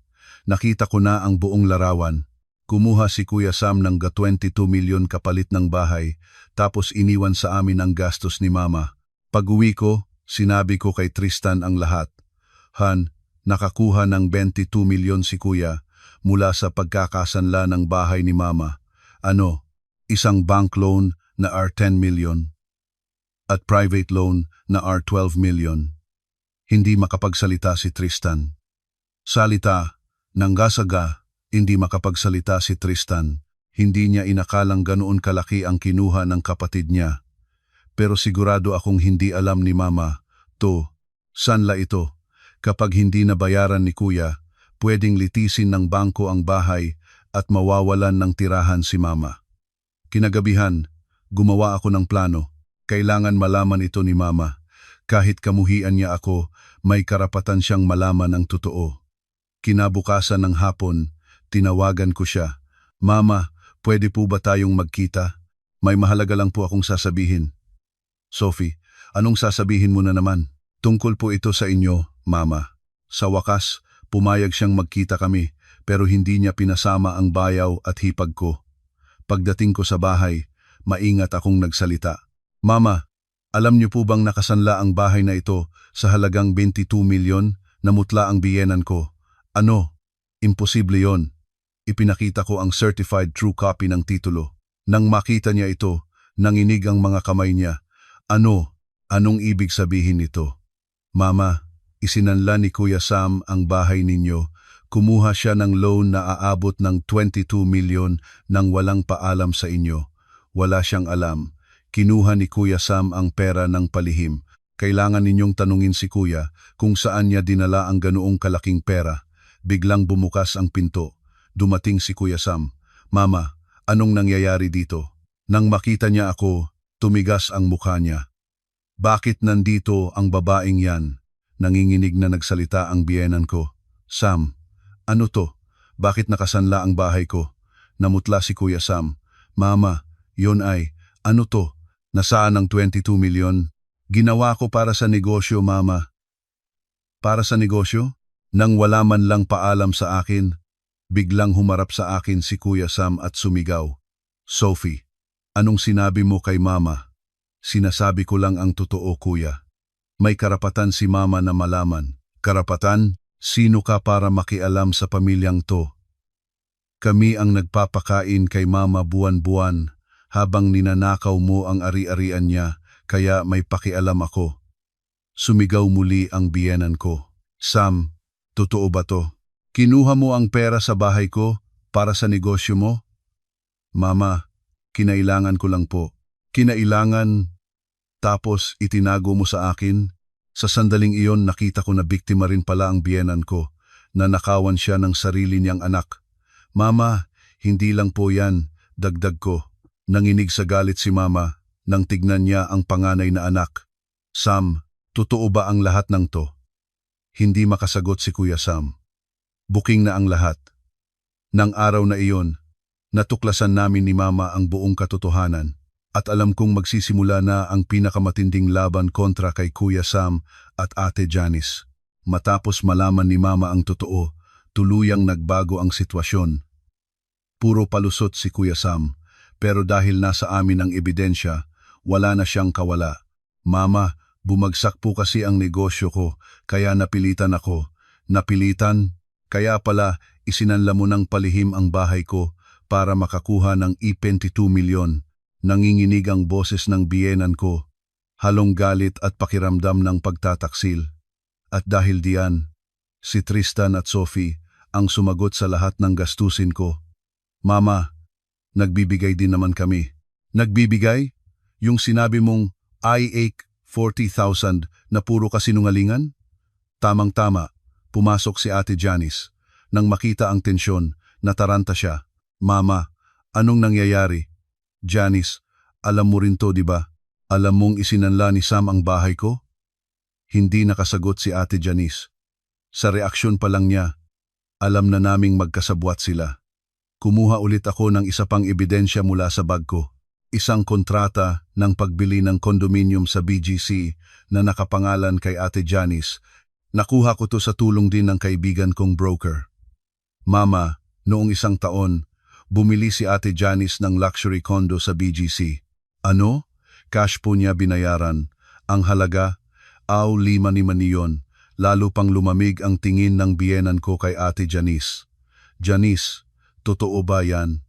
Speaker 1: Nakita ko na ang buong larawan. Kumuha si Kuya Sam ng 22 milyon kapalit ng bahay, tapos iniwan sa amin ang gastos ni Mama. Pag-uwi ko, sinabi ko kay Tristan ang lahat. Han, nakakuha ng 22 milyon si Kuya mula sa pagkakasanla ng bahay ni Mama. Ano, isang bank loan na R10 million at private loan na R12 million. Hindi makapagsalita si Tristan. Salita, nanggasaga, hindi makapagsalita si Tristan. Hindi niya inakalang ganoon kalaki ang kinuha ng kapatid niya. Pero sigurado akong hindi alam ni Mama. Sanla ito. Kapag hindi nabayaran ni Kuya, pwedeng litisin ng bangko ang bahay at mawawalan ng tirahan si Mama. Kinagabihan, gumawa ako ng plano. Kailangan malaman ito ni Mama. Kahit kamuhian niya ako, may karapatan siyang malaman ang totoo. Kinabukasan ng hapon, tinawagan ko siya. Mama, pwede po ba tayong magkita? May mahalaga lang po akong sasabihin. Sophie, anong sasabihin mo na naman? Tungkol po ito sa inyo, Mama. Sa wakas, pumayag siyang magkita kami, pero hindi niya pinasama ang bayaw at hipag ko. Pagdating ko sa bahay, maingat akong nagsalita. Mama, alam niyo po bang nakasanla ang bahay na ito sa halagang 22 milyon na mutla ang biyenan ko? Ano? Imposible yon. Ipinakita ko ang certified true copy ng titulo. Nang makita niya ito, nanginig ang mga kamay niya. Ano? Anong ibig sabihin nito? Mama, isinanla ni Kuya Sam ang bahay ninyo. Kumuha siya ng loan na aabot ng 22 milyon nang walang paalam sa inyo. Wala siyang alam. Kinuha ni Kuya Sam ang pera ng palihim. Kailangan ninyong tanungin si Kuya kung saan niya dinala ang ganoong kalaking pera. Biglang bumukas ang pinto. Dumating si Kuya Sam. Mama, anong nangyayari dito? Nang makita niya ako, tumigas ang mukha niya. Bakit nandito ang babaeng yan? Nanginginig na nagsalita ang biyenan ko. Sam, ano to? Bakit nakasanla ang bahay ko? Namutla si Kuya Sam. Mama, yon ay, ano to? Nasaan ang 22 milyon? Ginawa ko para sa negosyo, Mama. Para sa negosyo? Nang wala man lang paalam sa akin, biglang humarap sa akin si Kuya Sam at sumigaw. Sophie, anong sinabi mo kay Mama? Sinasabi ko lang ang totoo, Kuya. May karapatan si Mama na malaman. Karapatan? Sino ka para makialam sa pamilyang to? Kami ang nagpapakain kay Mama buwan-buwan habang ninanakaw mo ang ari-arian niya, kaya may pakialam ako. Sumigaw muli ang biyenan ko. Sam, totoo ba to? Kinuha mo ang pera sa bahay ko para sa negosyo mo? Mama, kinailangan ko lang po. Kinailangan, tapos itinago mo sa akin? Sa sandaling iyon nakita ko na biktima rin pala ang biyenan ko, na nakawan siya ng sarili niyang anak. Mama, hindi lang po yan, dagdag ko. Nanginig sa galit si Mama nang tignan niya ang panganay na anak. Sam, totoo ba ang lahat ng to? Hindi makasagot si Kuya Sam. Buking na ang lahat. Nang araw na iyon, natuklasan namin ni Mama ang buong katotohanan at alam kong magsisimula na ang pinakamatinding laban kontra kay Kuya Sam at Ate Janice. Matapos malaman ni Mama ang totoo, tuluyang nagbago ang sitwasyon. Puro palusot si Kuya Sam, pero dahil nasa amin ang ebidensya, wala na siyang kawala. Mama, bumagsak po kasi ang negosyo ko, kaya napilitan ako. Napilitan? Kaya pala isinanla mo ng palihim ang bahay ko para makakuha ng 22 milyon. Nanginginig ang boses ng biyenan ko, halong galit at pakiramdam ng pagtataksil. At dahil diyan, si Tristan at Sophie ang sumagot sa lahat ng gastusin ko. Mama, nagbibigay din naman kami. Nagbibigay? Yung sinabi mong I ache 40,000 na puro kasinungalingan? Tamang-tama, pumasok si Ate Janice. Nang makita ang tensyon, nataranta siya. Mama, anong nangyayari? Janice, alam mo rin to, di ba? Alam mong isinanla ni Sam ang bahay ko? Hindi nakasagot si Ate Janice. Sa reaksyon pa lang niya, alam na naming magkasabwat sila. Kumuha ulit ako ng isa pang ebidensya mula sa bag ko. Isang kontrata ng pagbili ng kondominium sa BGC na nakapangalan kay Ate Janice. Nakuha ko to sa tulong din ng kaibigan kong broker. Mama, noong isang taon, bumili si Ate Janice ng luxury condo sa BGC. Ano? Cash po niya binayaran. Ang halaga, 5 milyon. Lalo pang lumamig ang tingin ng biyenan ko kay Ate Janice. Janice, totoo ba yan?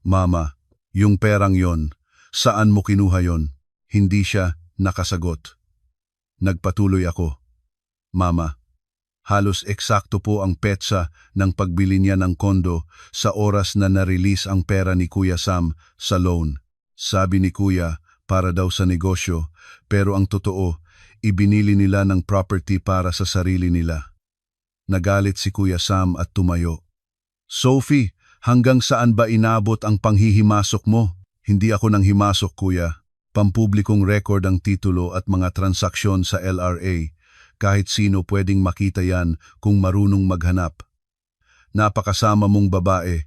Speaker 1: Mama, yung perang yon, saan mo kinuha yon? Hindi siya nakasagot. Nagpatuloy ako. Mama, halos eksakto po ang petsa ng pagbili niya ng kondo sa oras na na-release ang pera ni Kuya Sam sa loan. Sabi ni Kuya, para daw sa negosyo, pero ang totoo, ibinili nila ng property para sa sarili nila. Nagalit si Kuya Sam at tumayo. Sophie, hanggang saan ba inabot ang panghihimasok mo? Hindi ako nang himasok, Kuya. Pampublikong record ang titulo at mga transaksyon sa LRA. Kahit sino pwedeng makita yan kung marunong maghanap. Napakasama mong babae.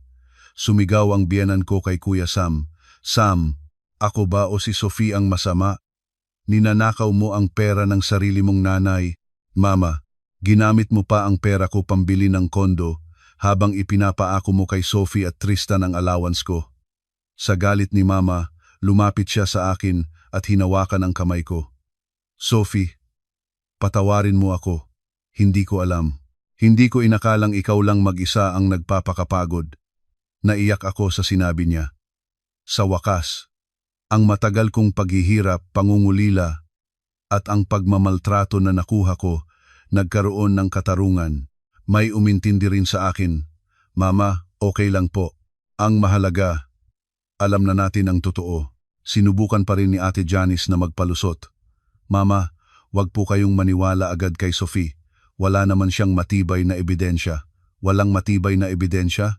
Speaker 1: Sumigaw ang biyenan ko kay Kuya Sam. Sam, ako ba o si Sophie ang masama? Ninanakaw mo ang pera ng sarili mong nanay. Mama, ginamit mo pa ang pera ko pambili ng kondo habang ipinapaako mo kay Sophie at Tristan ang allowance ko. Sa galit ni Mama, lumapit siya sa akin at hinawakan ang kamay ko. Sophie, patawarin mo ako. Hindi ko alam. Hindi ko inakalang ikaw lang mag-isa ang nagpapakapagod. Naiyak ako sa sinabi niya. Sa wakas, ang matagal kong paghihirap, pangungulila, at ang pagmamaltrato na nakuha ko, nagkaroon ng katarungan. May umintindi rin sa akin. Mama, okay lang po. Ang mahalaga, alam na natin ang totoo. Sinubukan pa rin ni Ate Janice na magpalusot. Mama, wag po kayong maniwala agad kay Sophie. Wala naman siyang matibay na ebidensya. Walang matibay na ebidensya?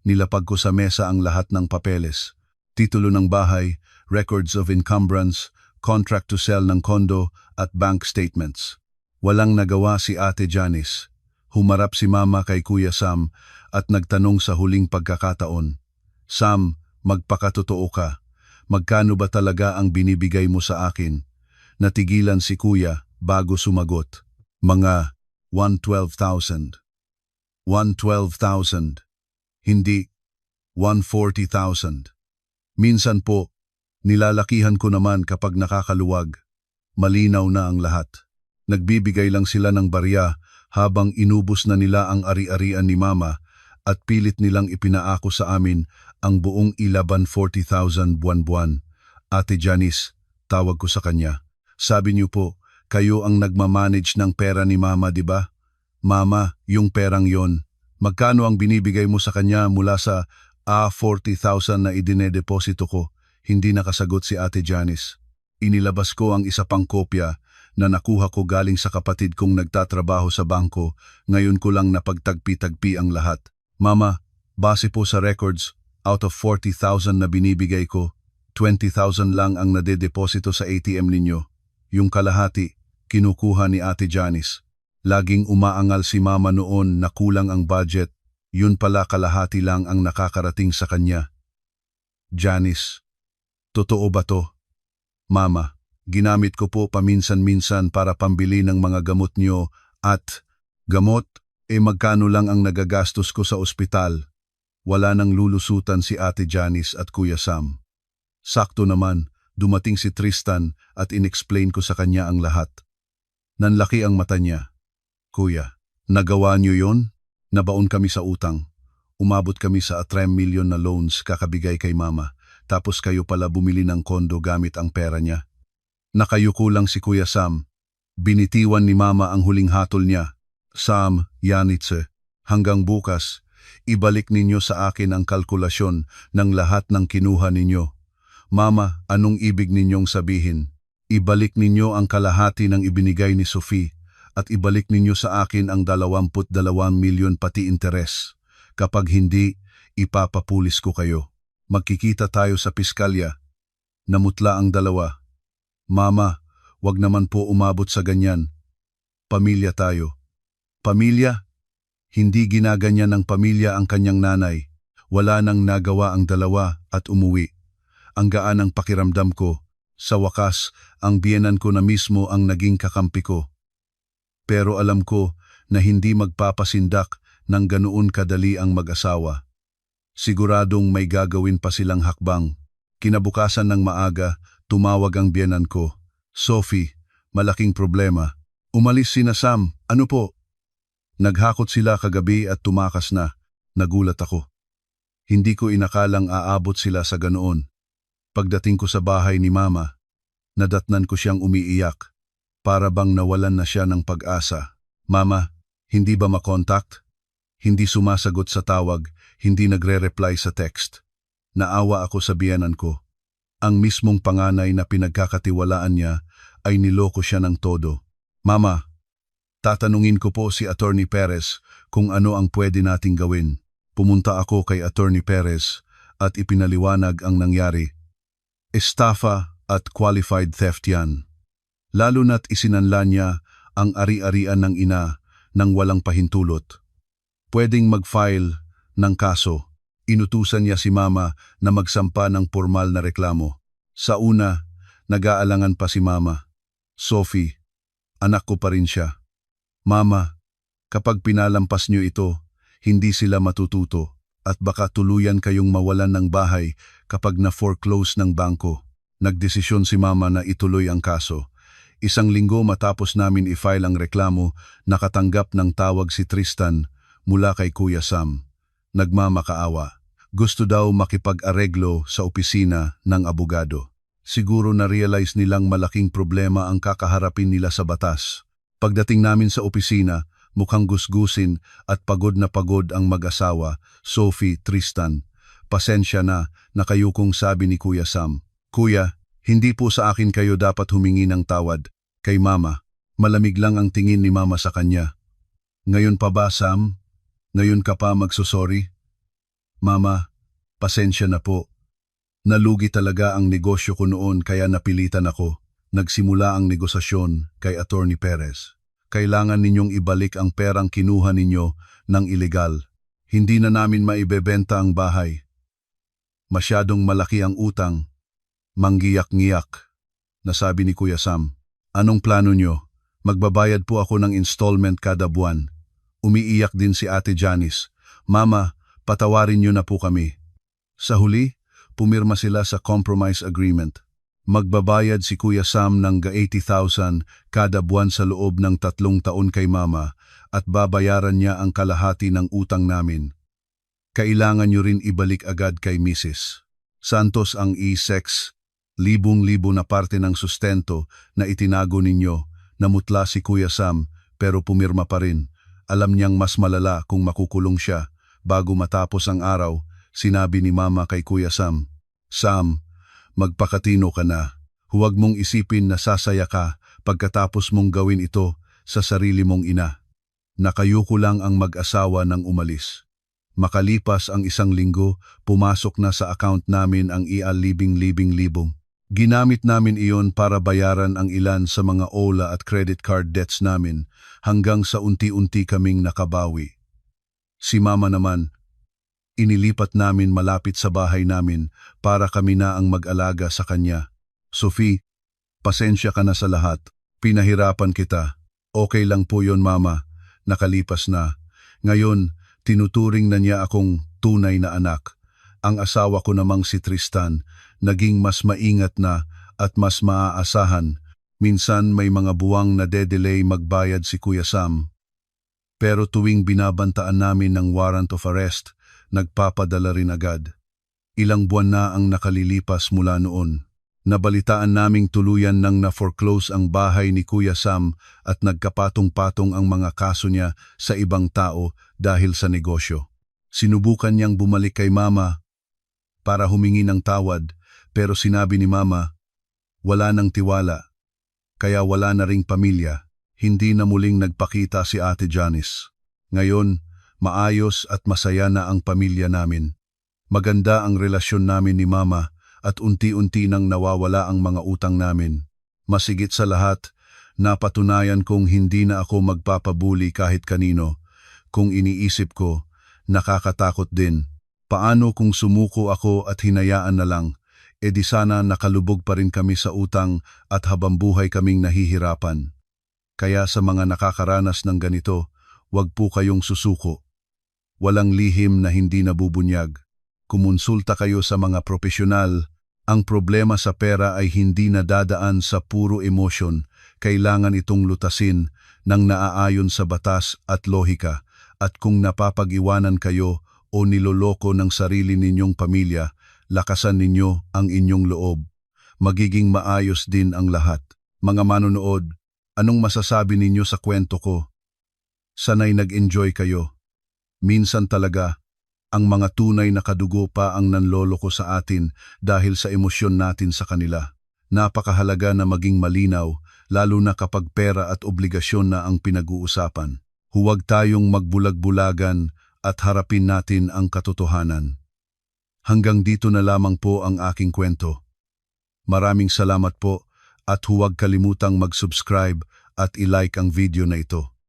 Speaker 1: Nilapag ko sa mesa ang lahat ng papeles. Titulo ng bahay, records of encumbrance, contract to sell ng kondo at bank statements. Walang nagawa si Ate Janice. Humarap si Mama kay Kuya Sam at nagtanong sa huling pagkakataon. Sam, magpakatotoo ka. Magkano ba talaga ang binibigay mo sa akin? Natigilan si Kuya bago sumagot. Mga 112,000. 112,000. Hindi 140,000. Minsan po, nilalakihan ko naman kapag nakakaluwag. Malinaw na ang lahat. Nagbibigay lang sila ng barya habang inubos na nila ang ari-arian ni Mama at pilit nilang ipinaako sa amin ang buong 40,000 buwan-buwan. Ate Janice, tawag ko sa kanya. Sabi niyo po, kayo ang nagmamanage ng pera ni Mama, di ba? Mama, yung perang yon, magkano ang binibigay mo sa kanya mula sa 40,000 na idinedeposito ko? Hindi nakasagot si Ate Janice. Inilabas ko ang isa pang kopya na nakuha ko galing sa kapatid kong nagtatrabaho sa bangko. Ngayon ko lang napagtagpi-tagpi ang lahat. Mama, base po sa records, out of 40,000 na binibigay ko, 20,000 lang ang nadedeposito sa ATM ninyo. Yung kalahati, kinukuha ni Ate Janice. Laging umaangal si Mama noon na kulang ang budget. Yun pala kalahati lang ang nakakarating sa kanya. Janice, totoo ba to? Mama, ginamit ko po paminsan-minsan para pambili ng mga gamot niyo at gamot, magkano lang ang nagagastos ko sa ospital. Wala nang lulusutan si Ate Janice at Kuya Sam. Sakto naman, dumating si Tristan at inexplain ko sa kanya ang lahat. Nanlaki ang mata niya. Kuya, nagawa niyo yon? Nabaon kami sa utang. Umabot kami sa 3 milyon na loans kakabigay kay Mama. tapos kayo pala bumili ng kondo gamit ang pera niya. Nakayuko lang si Kuya Sam. Binitiwan ni Mama ang huling hatol niya. Sam, Yanitse, hanggang bukas, ibalik ninyo sa akin ang kalkulasyon ng lahat ng kinuha ninyo. Mama, anong ibig ninyong sabihin? Ibalik ninyo ang kalahati ng ibinigay ni Sophie at ibalik ninyo sa akin ang 22 milyon pati interes. Kapag hindi, ipapapulis ko kayo. Magkikita tayo sa piskalya. Namutla ang dalawa. Mama, wag naman po umabot sa ganyan. Pamilya tayo. Pamilya? Hindi ginaganyan ng pamilya ang kanyang nanay. Wala nang nagawa ang dalawa at umuwi. Ang gaan ang pakiramdam ko. Sa wakas, ang biyenan ko na mismo ang naging kakampi ko. Pero alam ko na hindi magpapasindak ng ganoon kadali ang mag-asawa. Siguradong may gagawin pa silang hakbang. Kinabukasan ng maaga, tumawag ang biyenan ko. Sophie, malaking problema. Umalis sina Sam. Ano po? Naghakot sila kagabi at tumakas na. Nagulat ako. Hindi ko inakalang aabot sila sa ganoon. Pagdating ko sa bahay ni Mama, nadatnan ko siyang umiiyak. Para bang nawalan na siya ng pag-asa. Mama, hindi ba makontakt? Hindi sumasagot sa tawag, hindi nagre-reply sa text. Naawa ako sa biyenan ko. Ang mismong panganay na pinagkakatiwalaan niya ay niloko siya ng todo. Mama, tatanungin ko po si Attorney Perez kung ano ang pwede nating gawin. Pumunta ako kay Attorney Perez at ipinaliwanag ang nangyari. Estafa at qualified theft yan. Lalo na't isinanla niya ang ari-arian ng ina nang walang pahintulot. Pwedeng mag-file ng kaso. Inutusan niya si Mama na magsampa ng formal na reklamo. Sa una, nag-aalangan pa si Mama. Sophie, anak ko pa rin siya. Mama, kapag pinalampas niyo ito, hindi sila matututo at baka tuluyan kayong mawalan ng bahay kapag na-foreclose ng bangko. Nagdesisyon si Mama na ituloy ang kaso. Isang linggo matapos namin i-file ang reklamo, nakatanggap ng tawag si Tristan mula kay Kuya Sam. Nagmamakaawa. Gusto daw makipag-areglo sa opisina ng abogado. Siguro na-realize nilang malaking problema ang kakaharapin nila sa batas. Pagdating namin sa opisina, mukhang gusgusin at pagod na pagod ang mag-asawa, Sophie, Tristan. Pasensya na, nakayukong sabi ni Kuya Sam. Kuya, hindi po sa akin kayo dapat humingi ng tawad. Kay Mama, malamig lang ang tingin ni Mama sa kanya. Ngayon pa ba, Sam? Ngayon ka pa magsusorry? Mama, pasensya na po. Nalugi talaga ang negosyo ko noon kaya napilitan ako. Nagsimula ang negosasyon kay Attorney Perez. Kailangan ninyong ibalik ang perang kinuha ninyo ng ilegal. Hindi na namin maibebenta ang bahay. Masyadong malaki ang utang. Manggiyak-ngiyak, nasabi ni Kuya Sam. Anong plano nyo? Magbabayad po ako ng installment kada buwan. Umiiyak din si Ate Janice. Mama, patawarin nyo na po kami. Sa huli, pumirma sila sa compromise agreement. Magbabayad si Kuya Sam ng 80,000 kada buwan sa loob ng 3 taon kay Mama at babayaran niya ang kalahati ng utang namin. Kailangan nyo rin ibalik agad kay Mrs. Santos ang e-sex, libong-libo na parte ng sustento na itinago ninyo. Namutla si Kuya Sam pero pumirma pa rin. Alam niyang mas malala kung makukulong siya. Bago matapos ang araw, sinabi ni Mama kay Kuya Sam, Sam, magpakatino ka na. Huwag mong isipin na sasaya ka pagkatapos mong gawin ito sa sarili mong ina. Nakayuko lang ang mag-asawa nang umalis. Makalipas ang 1 linggo, pumasok na sa account namin ang libing-libong. Ginamit namin iyon para bayaran ang ilan sa mga OLA at credit card debts namin hanggang sa unti-unti kaming nakabawi. Si Mama naman, inilipat namin malapit sa bahay namin para kami na ang mag-alaga sa kanya. Sophie, pasensya ka na sa lahat. Pinahirapan kita. Okay lang po yon, Mama. Nakalipas na. Ngayon, tinuturing na niya akong tunay na anak. Ang asawa ko namang si Tristan, naging mas maingat na at mas maaasahan. Minsan may mga buwang na de-delay magbayad si Kuya Sam. Pero tuwing binabantaan namin ng warrant of arrest, nagpapadala rin agad. Ilang buwan na ang nakalilipas mula noon. Nabalitaan naming tuluyan nang na-foreclose ang bahay ni Kuya Sam at nagkapatong-patong ang mga kaso niya sa ibang tao dahil sa negosyo. Sinubukan niyang bumalik kay Mama para humingi ng tawad, pero sinabi ni Mama, wala nang tiwala, kaya wala na ring pamilya. Hindi na muling nagpakita si Ate Janice. Ngayon, maayos at masaya na ang pamilya namin. Maganda ang relasyon namin ni Mama at unti-unti nang nawawala ang mga utang namin. Masigit sa lahat, napatunayan kong hindi na ako magpapabuli kahit kanino. Kung iniisip ko, nakakatakot din. Paano kung sumuko ako at hinayaan na lang? E di sana nakalubog pa rin kami sa utang at habang buhay kaming nahihirapan. Kaya sa mga nakakaranas ng ganito, wag po kayong susuko. Walang lihim na hindi nabubunyag. Kumonsulta kayo sa mga profesional. Ang problema sa pera ay hindi nadadaan sa puro emosyon. Kailangan itong lutasin ng naaayon sa batas at lohika. At kung napapag-iwanan kayo o niloloko ng sarili ninyong pamilya, lakasan ninyo ang inyong loob. Magiging maayos din ang lahat. Mga manonood, anong masasabi ninyo sa kwento ko? Sana'y nag-enjoy kayo. Minsan talaga, ang mga tunay na kadugo pa ang nanloloko sa atin dahil sa emosyon natin sa kanila. Napakahalaga na maging malinaw, lalo na kapag pera at obligasyon na ang pinag-uusapan. Huwag tayong magbulag-bulagan at harapin natin ang katotohanan. Hanggang dito na lamang po ang aking kwento. Maraming salamat po at huwag kalimutang mag-subscribe at i-like ang video na ito.